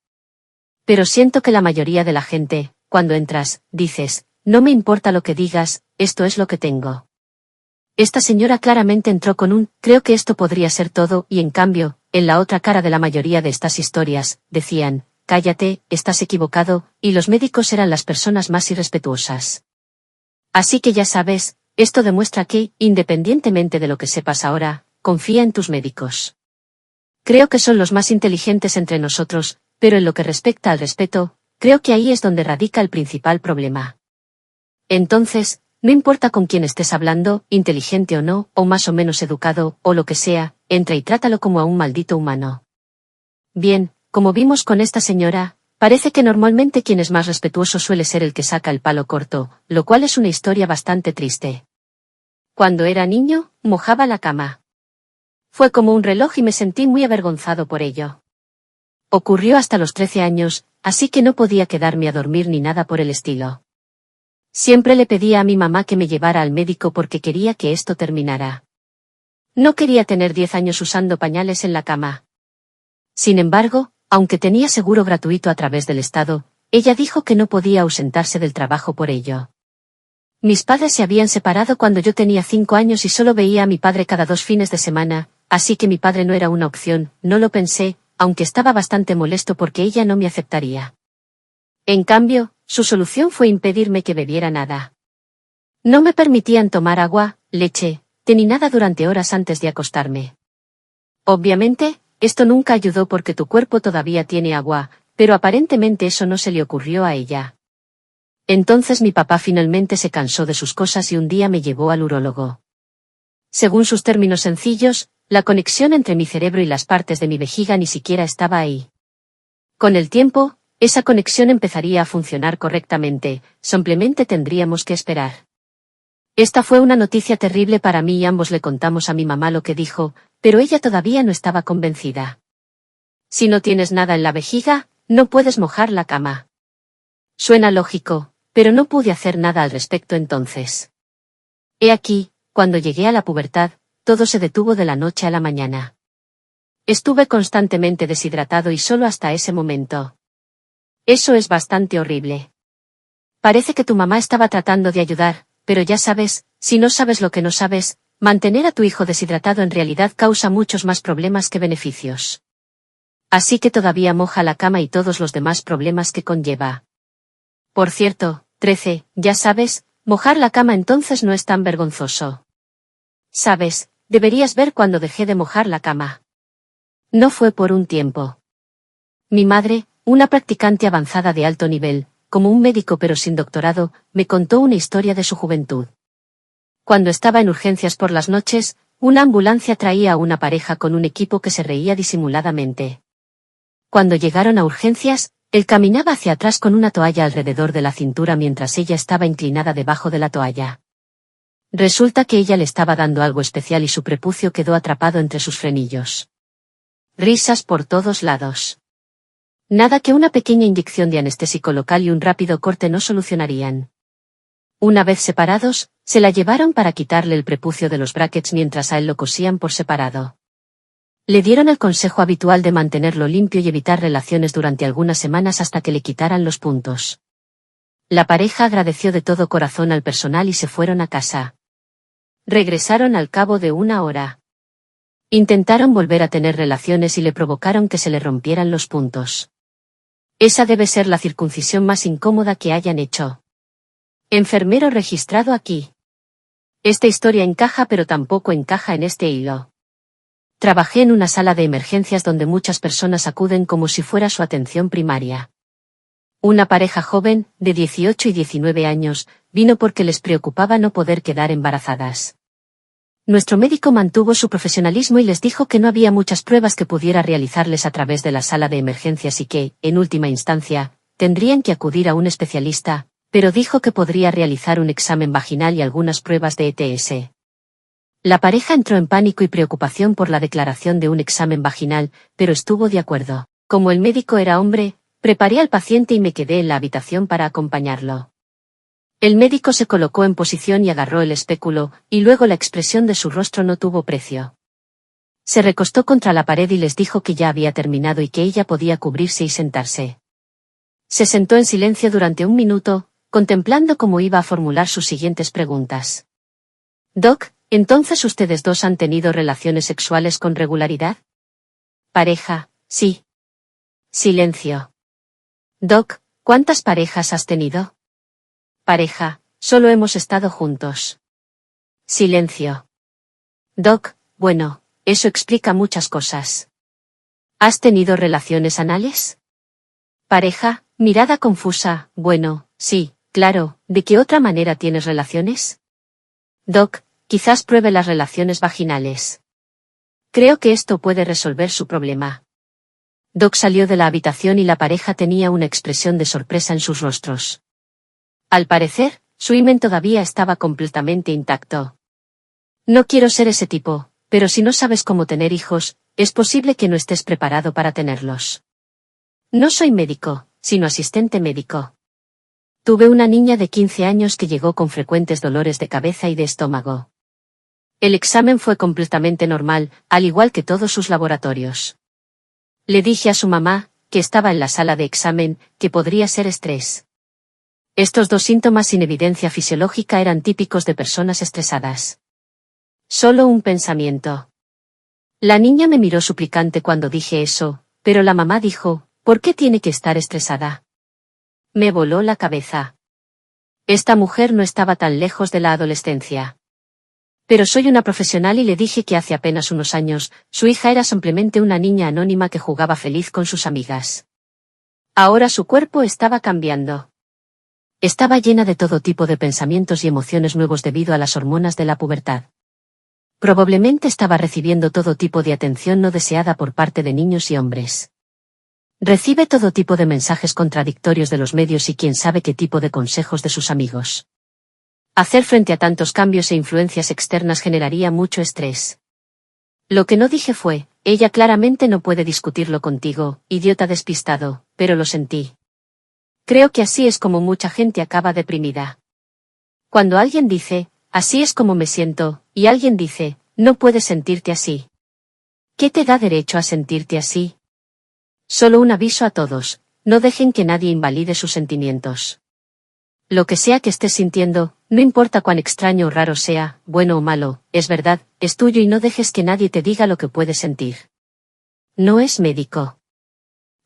Pero siento que la mayoría de la gente, cuando entras, dices, no me importa lo que digas, esto es lo que tengo. Esta señora claramente entró con un, creo que esto podría ser todo, y en cambio, en la otra cara de la mayoría de estas historias, decían, cállate, estás equivocado, y los médicos eran las personas más irrespetuosas. Así que ya sabes, esto demuestra que, independientemente de lo que sepas ahora, confía en tus médicos. Creo que son los más inteligentes entre nosotros, pero en lo que respecta al respeto, creo que ahí es donde radica el principal problema. Entonces, no importa con quién estés hablando, inteligente o no, o más o menos educado, o lo que sea, entra y trátalo como a un maldito humano. Bien, como vimos con esta señora, parece que normalmente quien es más respetuoso suele ser el que saca el palo corto, lo cual es una historia bastante triste. Cuando era niño, mojaba la cama. Fue como un reloj y me sentí muy avergonzado por ello. Ocurrió hasta los 13 años, así que no podía quedarme a dormir ni nada por el estilo. Siempre le pedía a mi mamá que me llevara al médico porque quería que esto terminara. No quería tener 10 años usando pañales en la cama. Sin embargo, aunque tenía seguro gratuito a través del Estado, ella dijo que no podía ausentarse del trabajo por ello. Mis padres se habían separado cuando yo tenía 5 años y solo veía a mi padre cada 2 fines de semana, así que mi padre no era una opción, no lo pensé, aunque estaba bastante molesto porque ella no me aceptaría. En cambio, su solución fue impedirme que bebiera nada. No me permitían tomar agua, leche, té ni nada durante horas antes de acostarme. Obviamente, esto nunca ayudó porque tu cuerpo todavía tiene agua, pero aparentemente eso no se le ocurrió a ella. Entonces mi papá finalmente se cansó de sus cosas y un día me llevó al urólogo. Según sus términos sencillos, la conexión entre mi cerebro y las partes de mi vejiga ni siquiera estaba ahí. Con el tiempo, esa conexión empezaría a funcionar correctamente, simplemente tendríamos que esperar. Esta fue una noticia terrible para mí y ambos le contamos a mi mamá lo que dijo, pero ella todavía no estaba convencida. Si no tienes nada en la vejiga, no puedes mojar la cama. Suena lógico, pero no pude hacer nada al respecto entonces. He aquí, cuando llegué a la pubertad, todo se detuvo de la noche a la mañana. Estuve constantemente deshidratado y solo hasta ese momento. Eso es bastante horrible. Parece que tu mamá estaba tratando de ayudar, pero ya sabes, si no sabes lo que no sabes, mantener a tu hijo deshidratado en realidad causa muchos más problemas que beneficios. Así que todavía moja la cama y todos los demás problemas que conlleva. Por cierto, 13, ya sabes, mojar la cama entonces no es tan vergonzoso. Sabes, deberías ver cuando dejé de mojar la cama. No fue por un tiempo. Mi madre, una practicante avanzada de alto nivel, como un médico pero sin doctorado, me contó una historia de su juventud. Cuando estaba en urgencias por las noches, una ambulancia traía a una pareja con un equipo que se reía disimuladamente. Cuando llegaron a urgencias, él caminaba hacia atrás con una toalla alrededor de la cintura mientras ella estaba inclinada debajo de la toalla. Resulta que ella le estaba dando algo especial y su prepucio quedó atrapado entre sus frenillos. Risas por todos lados. Nada que una pequeña inyección de anestésico local y un rápido corte no solucionarían. Una vez separados, se la llevaron para quitarle el prepucio de los brackets mientras a él lo cosían por separado. Le dieron el consejo habitual de mantenerlo limpio y evitar relaciones durante algunas semanas hasta que le quitaran los puntos. La pareja agradeció de todo corazón al personal y se fueron a casa. Regresaron al cabo de una hora. Intentaron volver a tener relaciones y le provocaron que se le rompieran los puntos. Esa debe ser la circuncisión más incómoda que hayan hecho. Enfermero registrado aquí. Esta historia encaja pero tampoco encaja en este hilo. Trabajé en una sala de emergencias donde muchas personas acuden como si fuera su atención primaria. Una pareja joven, de 18 y 19 años, vino porque les preocupaba no poder quedar embarazadas. Nuestro médico mantuvo su profesionalismo y les dijo que no había muchas pruebas que pudiera realizarles a través de la sala de emergencias y que, en última instancia, tendrían que acudir a un especialista, pero dijo que podría realizar un examen vaginal y algunas pruebas de ETS. La pareja entró en pánico y preocupación por la declaración de un examen vaginal, pero estuvo de acuerdo. Como el médico era hombre, preparé al paciente y me quedé en la habitación para acompañarlo. El médico se colocó en posición y agarró el espéculo, y luego la expresión de su rostro no tuvo precio. Se recostó contra la pared y les dijo que ya había terminado y que ella podía cubrirse y sentarse. Se sentó en silencio durante un minuto, contemplando cómo iba a formular sus siguientes preguntas. Doc, ¿entonces ustedes dos han tenido relaciones sexuales con regularidad? Pareja, sí. Silencio. Doc, ¿cuántas parejas has tenido? Pareja, solo hemos estado juntos. Silencio. Doc, bueno, eso explica muchas cosas. ¿Has tenido relaciones anales? Pareja, mirada confusa, bueno, sí, claro, ¿de qué otra manera tienes relaciones? Doc, quizás pruebe las relaciones vaginales. Creo que esto puede resolver su problema. Doc salió de la habitación y la pareja tenía una expresión de sorpresa en sus rostros. Al parecer, su himen todavía estaba completamente intacto. No quiero ser ese tipo, pero si no sabes cómo tener hijos, es posible que no estés preparado para tenerlos. No soy médico, sino asistente médico. Tuve una niña de 15 años que llegó con frecuentes dolores de cabeza y de estómago. El examen fue completamente normal, al igual que todos sus laboratorios. Le dije a su mamá, que estaba en la sala de examen, que podría ser estrés. Estos dos síntomas sin evidencia fisiológica eran típicos de personas estresadas. Solo un pensamiento. La niña me miró suplicante cuando dije eso, pero la mamá dijo, ¿por qué tiene que estar estresada? Me voló la cabeza. Esta mujer no estaba tan lejos de la adolescencia. Pero soy una profesional y le dije que hace apenas unos años, su hija era simplemente una niña anónima que jugaba feliz con sus amigas. Ahora su cuerpo estaba cambiando. Estaba llena de todo tipo de pensamientos y emociones nuevos debido a las hormonas de la pubertad. Probablemente estaba recibiendo todo tipo de atención no deseada por parte de niños y hombres. Recibe todo tipo de mensajes contradictorios de los medios y quién sabe qué tipo de consejos de sus amigos. Hacer frente a tantos cambios e influencias externas generaría mucho estrés. Lo que no dije fue, ella claramente no puede discutirlo contigo, idiota despistado, pero lo sentí. Creo que así es como mucha gente acaba deprimida. Cuando alguien dice, así es como me siento, y alguien dice, no puedes sentirte así. ¿Qué te da derecho a sentirte así? Solo un aviso a todos, no dejen que nadie invalide sus sentimientos. Lo que sea que estés sintiendo, no importa cuán extraño o raro sea, bueno o malo, es verdad, es tuyo y no dejes que nadie te diga lo que puedes sentir. No es médico.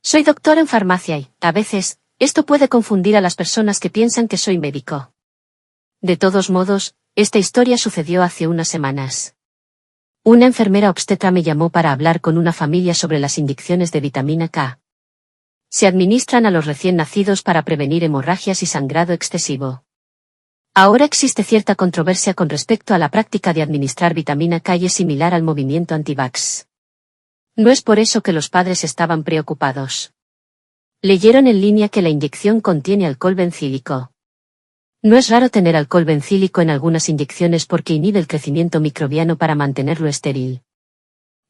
Soy doctor en farmacia y, a veces, esto puede confundir a las personas que piensan que soy médico. De todos modos, esta historia sucedió hace unas semanas. Una enfermera obstetra me llamó para hablar con una familia sobre las inyecciones de vitamina K. Se administran a los recién nacidos para prevenir hemorragias y sangrado excesivo. Ahora existe cierta controversia con respecto a la práctica de administrar vitamina K y es similar al movimiento anti-vax. No es por eso que los padres estaban preocupados. Leyeron en línea que la inyección contiene alcohol bencílico. No es raro tener alcohol bencílico en algunas inyecciones porque inhibe el crecimiento microbiano para mantenerlo estéril.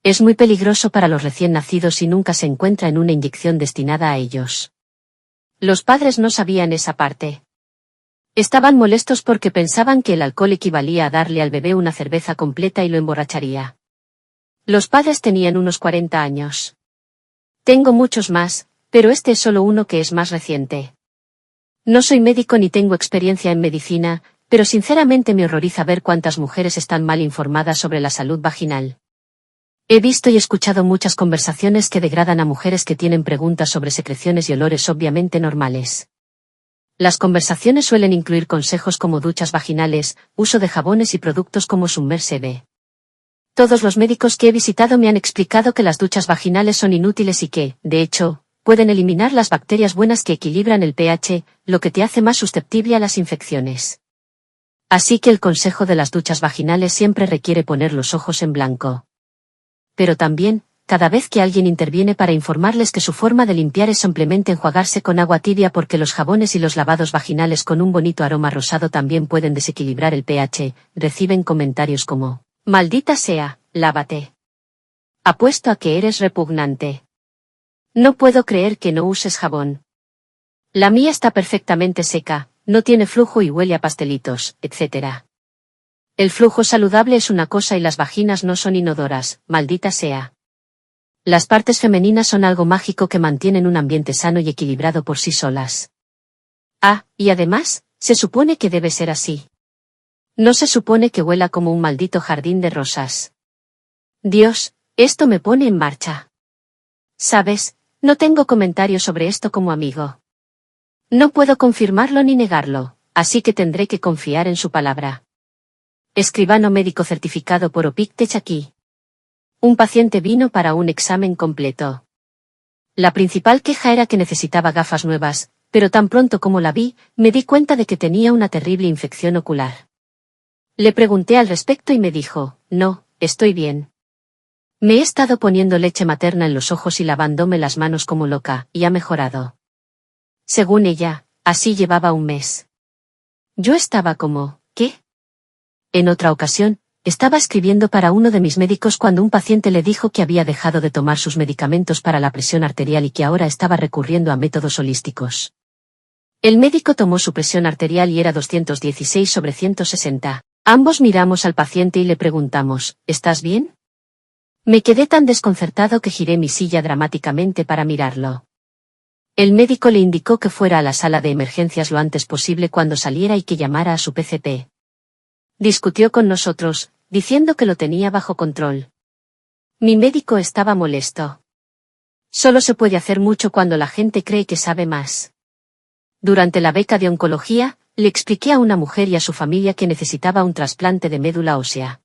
Es muy peligroso para los recién nacidos y nunca se encuentra en una inyección destinada a ellos. Los padres no sabían esa parte. Estaban molestos porque pensaban que el alcohol equivalía a darle al bebé una cerveza completa y lo emborracharía. Los padres tenían unos 40 años. Tengo muchos más, pero este es solo uno que es más reciente. No soy médico ni tengo experiencia en medicina, pero sinceramente me horroriza ver cuántas mujeres están mal informadas sobre la salud vaginal. He visto y escuchado muchas conversaciones que degradan a mujeres que tienen preguntas sobre secreciones y olores obviamente normales. Las conversaciones suelen incluir consejos como duchas vaginales, uso de jabones y productos como Submersive. Todos los médicos que he visitado me han explicado que las duchas vaginales son inútiles y que, de hecho, pueden eliminar las bacterias buenas que equilibran el pH, lo que te hace más susceptible a las infecciones. Así que el consejo de las duchas vaginales siempre requiere poner los ojos en blanco. Pero también, cada vez que alguien interviene para informarles que su forma de limpiar es simplemente enjuagarse con agua tibia porque los jabones y los lavados vaginales con un bonito aroma rosado también pueden desequilibrar el pH, reciben comentarios como, maldita sea, lávate. Apuesto a que eres repugnante. No puedo creer que no uses jabón. La mía está perfectamente seca, no tiene flujo y huele a pastelitos, etc. El flujo saludable es una cosa y las vaginas no son inodoras, maldita sea. Las partes femeninas son algo mágico que mantienen un ambiente sano y equilibrado por sí solas. Ah, y además, se supone que debe ser así. No se supone que huela como un maldito jardín de rosas. Dios, esto me pone en marcha. ¿Sabes? No tengo comentarios sobre esto como amigo. No puedo confirmarlo ni negarlo, así que tendré que confiar en su palabra. Escribano médico certificado por Opictech aquí. Un paciente vino para un examen completo. La principal queja era que necesitaba gafas nuevas, pero tan pronto como la vi, me di cuenta de que tenía una terrible infección ocular. Le pregunté al respecto y me dijo, no, estoy bien. Me he estado poniendo leche materna en los ojos y lavándome las manos como loca, y ha mejorado. Según ella, así llevaba un mes. Yo estaba como, ¿qué? En otra ocasión, estaba escribiendo para uno de mis médicos cuando un paciente le dijo que había dejado de tomar sus medicamentos para la presión arterial y que ahora estaba recurriendo a métodos holísticos. El médico tomó su presión arterial y era 216/160. Ambos miramos al paciente y le preguntamos, ¿estás bien? Me quedé tan desconcertado que giré mi silla dramáticamente para mirarlo. El médico le indicó que fuera a la sala de emergencias lo antes posible cuando saliera y que llamara a su PCP. Discutió con nosotros, diciendo que lo tenía bajo control. Mi médico estaba molesto. Solo se puede hacer mucho cuando la gente cree que sabe más. Durante la beca de oncología, le expliqué a una mujer y a su familia que necesitaba un trasplante de médula ósea.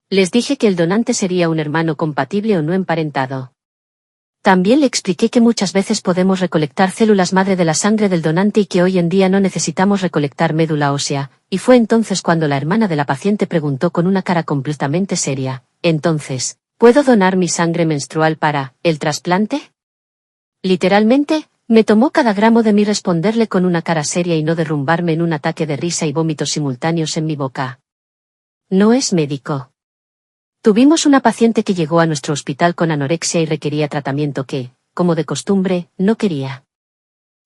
Les dije que el donante sería un hermano compatible o no emparentado. También le expliqué que muchas veces podemos recolectar células madre de la sangre del donante y que hoy en día no necesitamos recolectar médula ósea, y fue entonces cuando la hermana de la paciente preguntó con una cara completamente seria, entonces, ¿puedo donar mi sangre menstrual para el trasplante? Literalmente, me tomó cada gramo de mí responderle con una cara seria y no derrumbarme en un ataque de risa y vómitos simultáneos en mi boca. No es médico. Tuvimos una paciente que llegó a nuestro hospital con anorexia y requería tratamiento que, como de costumbre, no quería.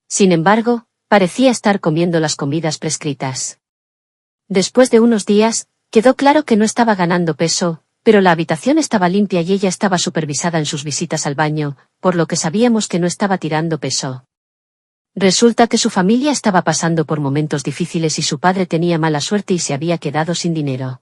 Sin embargo, parecía estar comiendo las comidas prescritas. Después de unos días, quedó claro que no estaba ganando peso, pero la habitación estaba limpia y ella estaba supervisada en sus visitas al baño, por lo que sabíamos que no estaba tirando peso. Resulta que su familia estaba pasando por momentos difíciles y su padre tenía mala suerte y se había quedado sin dinero.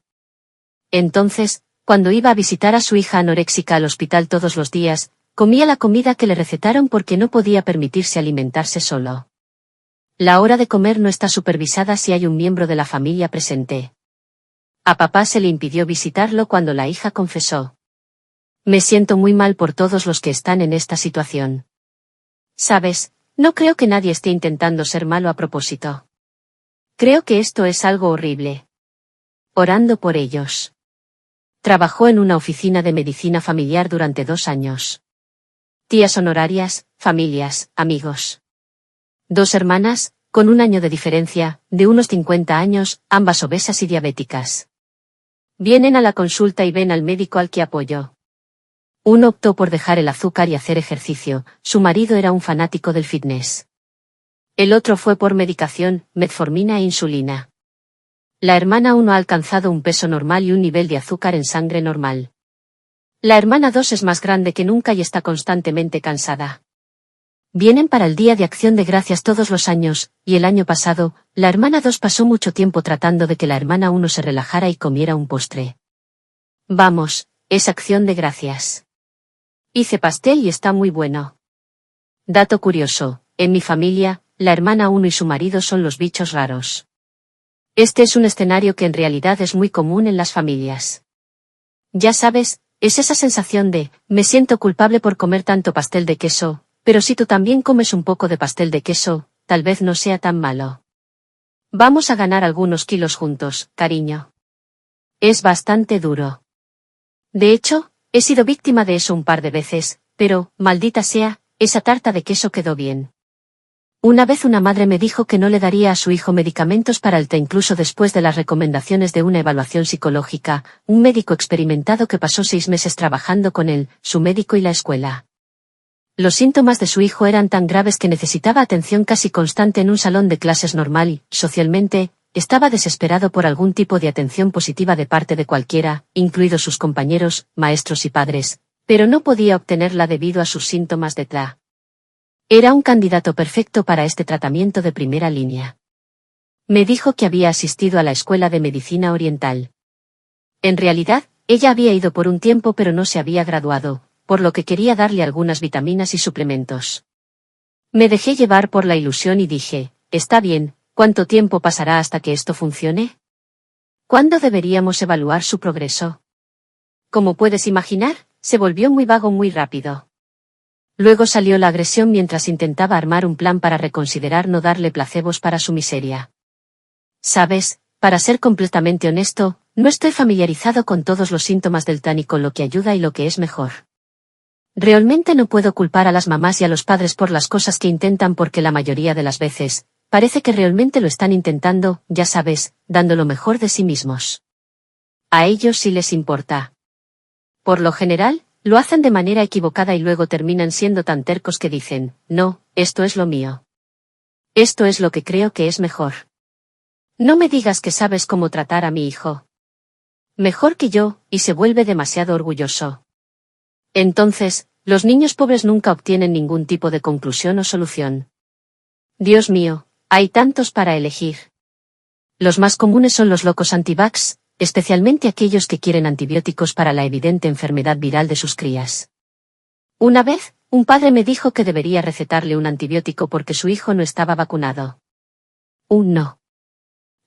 Entonces, cuando iba a visitar a su hija anoréxica al hospital todos los días, comía la comida que le recetaron porque no podía permitirse alimentarse solo. La hora de comer no está supervisada si hay un miembro de la familia presente. A papá se le impidió visitarlo cuando la hija confesó. Me siento muy mal por todos los que están en esta situación. Sabes, no creo que nadie esté intentando ser malo a propósito. Creo que esto es algo horrible. Orando por ellos. Trabajó en una oficina de medicina familiar durante 2 años. Tías honorarias, familias, amigos. 2 hermanas, con 1 año de diferencia, de unos 50 años, ambas obesas y diabéticas. Vienen a la consulta y ven al médico al que apoyó. Uno optó por dejar el azúcar y hacer ejercicio, su marido era un fanático del fitness. El otro fue por medicación, metformina e insulina. La hermana 1 ha alcanzado un peso normal y un nivel de azúcar en sangre normal. La hermana 2 es más grande que nunca y está constantemente cansada. Vienen para el Día de Acción de Gracias todos los años, y el año pasado, la hermana 2 pasó mucho tiempo tratando de que la hermana 1 se relajara y comiera un postre. Vamos, es Acción de Gracias. Hice pastel y está muy bueno. Dato curioso, en mi familia, la hermana 1 y su marido son los bichos raros. Este es un escenario que en realidad es muy común en las familias. Ya sabes, es esa sensación de, me siento culpable por comer tanto pastel de queso, pero si tú también comes un poco de pastel de queso, tal vez no sea tan malo. Vamos a ganar algunos kilos juntos, cariño. Es bastante duro. De hecho, he sido víctima de eso un par de veces, pero, maldita sea, esa tarta de queso quedó bien. Una vez una madre me dijo que no le daría a su hijo medicamentos para el té incluso después de las recomendaciones de una evaluación psicológica, un médico experimentado que pasó 6 meses trabajando con él, su médico y la escuela. Los síntomas de su hijo eran tan graves que necesitaba atención casi constante en un salón de clases normal y, socialmente, estaba desesperado por algún tipo de atención positiva de parte de cualquiera, incluidos sus compañeros, maestros y padres, pero no podía obtenerla debido a sus síntomas de TDA. Era un candidato perfecto para este tratamiento de primera línea. Me dijo que había asistido a la escuela de medicina oriental. En realidad, ella había ido por un tiempo pero no se había graduado, por lo que quería darle algunas vitaminas y suplementos. Me dejé llevar por la ilusión y dije, está bien, ¿cuánto tiempo pasará hasta que esto funcione? ¿Cuándo deberíamos evaluar su progreso? Como puedes imaginar, se volvió muy vago muy rápido. Luego salió la agresión mientras intentaba armar un plan para reconsiderar no darle placebos para su miseria. Sabes, para ser completamente honesto, no estoy familiarizado con todos los síntomas del TDA ni con lo que ayuda y lo que es mejor. Realmente no puedo culpar a las mamás y a los padres por las cosas que intentan porque la mayoría de las veces, parece que realmente lo están intentando, ya sabes, dando lo mejor de sí mismos. A ellos sí les importa. Por lo general, lo hacen de manera equivocada y luego terminan siendo tan tercos que dicen, no, esto es lo mío. Esto es lo que creo que es mejor. No me digas que sabes cómo tratar a mi hijo. Mejor que yo, y se vuelve demasiado orgulloso. Entonces, los niños pobres nunca obtienen ningún tipo de conclusión o solución. Dios mío, hay tantos para elegir. Los más comunes son los locos antivax, especialmente aquellos que quieren antibióticos para la evidente enfermedad viral de sus crías. Una vez, un padre me dijo que debería recetarle un antibiótico porque su hijo no estaba vacunado. No.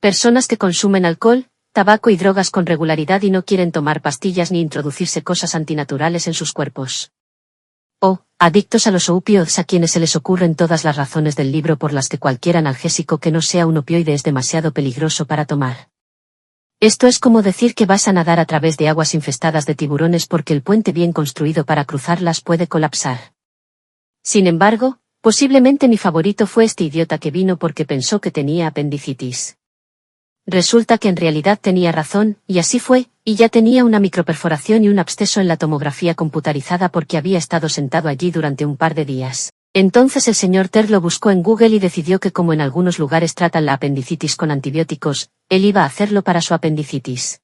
Personas que consumen alcohol, tabaco y drogas con regularidad y no quieren tomar pastillas ni introducirse cosas antinaturales en sus cuerpos. Adictos a los opioides, a quienes se les ocurren todas las razones del libro por las que cualquier analgésico que no sea un opioide es demasiado peligroso para tomar. Esto es como decir que vas a nadar a través de aguas infestadas de tiburones porque el puente bien construido para cruzarlas puede colapsar. Sin embargo, posiblemente mi favorito fue este idiota que vino porque pensó que tenía apendicitis. Resulta que en realidad tenía razón, y así fue, y ya tenía una microperforación y un absceso en la tomografía computarizada porque había estado sentado allí durante un par de días. Entonces el señor Ter lo buscó en Google y decidió que como en algunos lugares tratan la apendicitis con antibióticos, él iba a hacerlo para su apendicitis.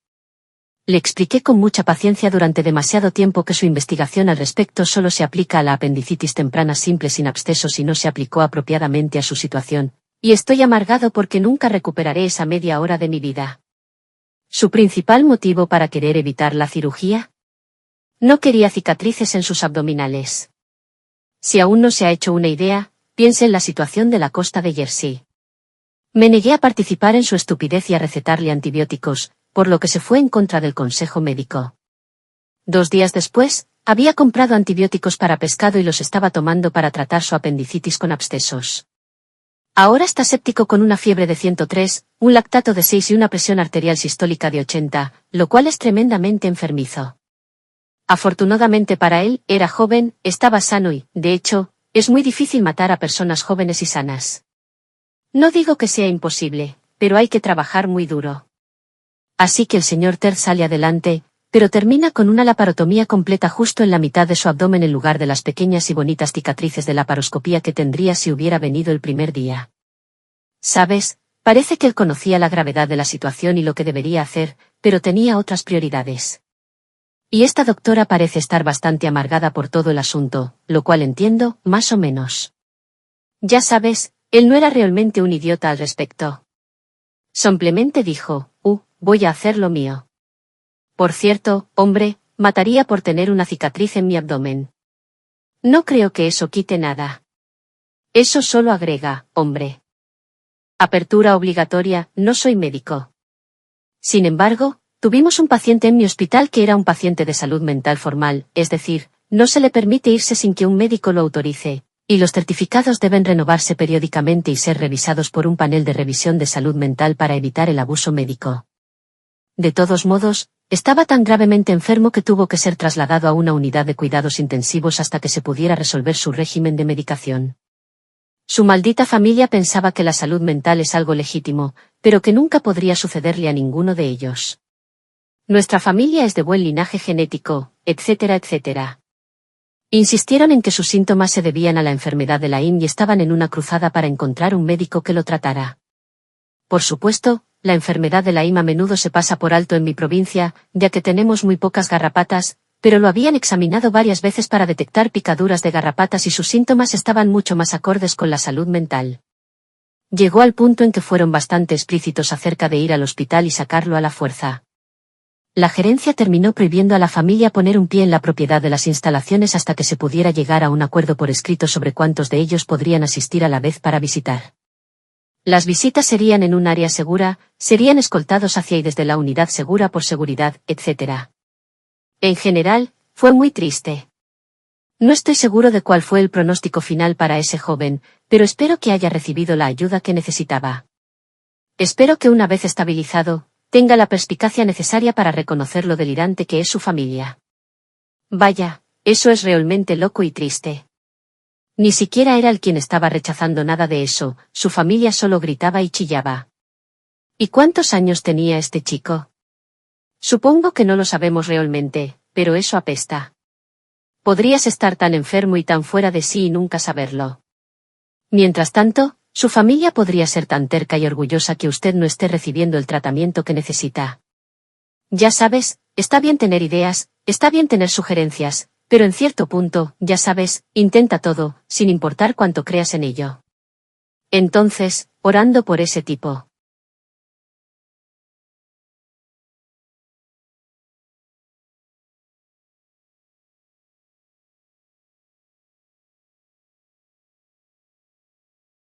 Le expliqué con mucha paciencia durante demasiado tiempo que su investigación al respecto solo se aplica a la apendicitis temprana simple sin abscesos y no se aplicó apropiadamente a su situación, y estoy amargado porque nunca recuperaré esa media hora de mi vida. ¿Su principal motivo para querer evitar la cirugía? No quería cicatrices en sus abdominales. Si aún no se ha hecho una idea, piense en la situación de la costa de Jersey. Me negué a participar en su estupidez y a recetarle antibióticos, por lo que se fue en contra del consejo médico. 2 días después, había comprado antibióticos para pescado y los estaba tomando para tratar su apendicitis con abscesos. Ahora está séptico con una fiebre de 103, un lactato de 6 y una presión arterial sistólica de 80, lo cual es tremendamente enfermizo. Afortunadamente para él, era joven, estaba sano y, de hecho, es muy difícil matar a personas jóvenes y sanas. No digo que sea imposible, pero hay que trabajar muy duro. Así que el señor Ter sale adelante, pero termina con una laparotomía completa justo en la mitad de su abdomen en lugar de las pequeñas y bonitas cicatrices de laparoscopía que tendría si hubiera venido el primer día. ¿Sabes? Parece que él conocía la gravedad de la situación y lo que debería hacer, pero tenía otras prioridades. Y esta doctora parece estar bastante amargada por todo el asunto, lo cual entiendo, más o menos. Ya sabes, él no era realmente un idiota al respecto. Simplemente dijo, voy a hacer lo mío. Por cierto, hombre, mataría por tener una cicatriz en mi abdomen. No creo que eso quite nada. Eso solo agrega, hombre. Apertura obligatoria, no soy médico. Sin embargo, tuvimos un paciente en mi hospital que era un paciente de salud mental formal, es decir, no se le permite irse sin que un médico lo autorice, y los certificados deben renovarse periódicamente y ser revisados por un panel de revisión de salud mental para evitar el abuso médico. De todos modos, estaba tan gravemente enfermo que tuvo que ser trasladado a una unidad de cuidados intensivos hasta que se pudiera resolver su régimen de medicación. Su maldita familia pensaba que la salud mental es algo legítimo, pero que nunca podría sucederle a ninguno de ellos. Nuestra familia es de buen linaje genético, etcétera, etcétera. Insistieron en que sus síntomas se debían a la enfermedad de Lyme y estaban en una cruzada para encontrar un médico que lo tratara. Por supuesto, la enfermedad de Lyme a menudo se pasa por alto en mi provincia, ya que tenemos muy pocas garrapatas, pero lo habían examinado varias veces para detectar picaduras de garrapatas y sus síntomas estaban mucho más acordes con la salud mental. Llegó al punto en que fueron bastante explícitos acerca de ir al hospital y sacarlo a la fuerza. La gerencia terminó prohibiendo a la familia poner un pie en la propiedad de las instalaciones hasta que se pudiera llegar a un acuerdo por escrito sobre cuántos de ellos podrían asistir a la vez para visitar. Las visitas serían en un área segura, serían escoltados hacia y desde la unidad segura por seguridad, etc. En general, fue muy triste. No estoy seguro de cuál fue el pronóstico final para ese joven, pero espero que haya recibido la ayuda que necesitaba. Espero que una vez estabilizado, tenga la perspicacia necesaria para reconocer lo delirante que es su familia. Vaya, eso es realmente loco y triste. Ni siquiera era él quien estaba rechazando nada de eso, su familia solo gritaba y chillaba. ¿Y cuántos años tenía este chico? Supongo que no lo sabemos realmente, pero eso apesta. Podrías estar tan enfermo y tan fuera de sí y nunca saberlo. Mientras tanto, su familia podría ser tan terca y orgullosa que usted no esté recibiendo el tratamiento que necesita. Ya sabes, está bien tener ideas, está bien tener sugerencias, pero en cierto punto, ya sabes, intenta todo, sin importar cuánto creas en ello. Entonces, orando por ese tipo.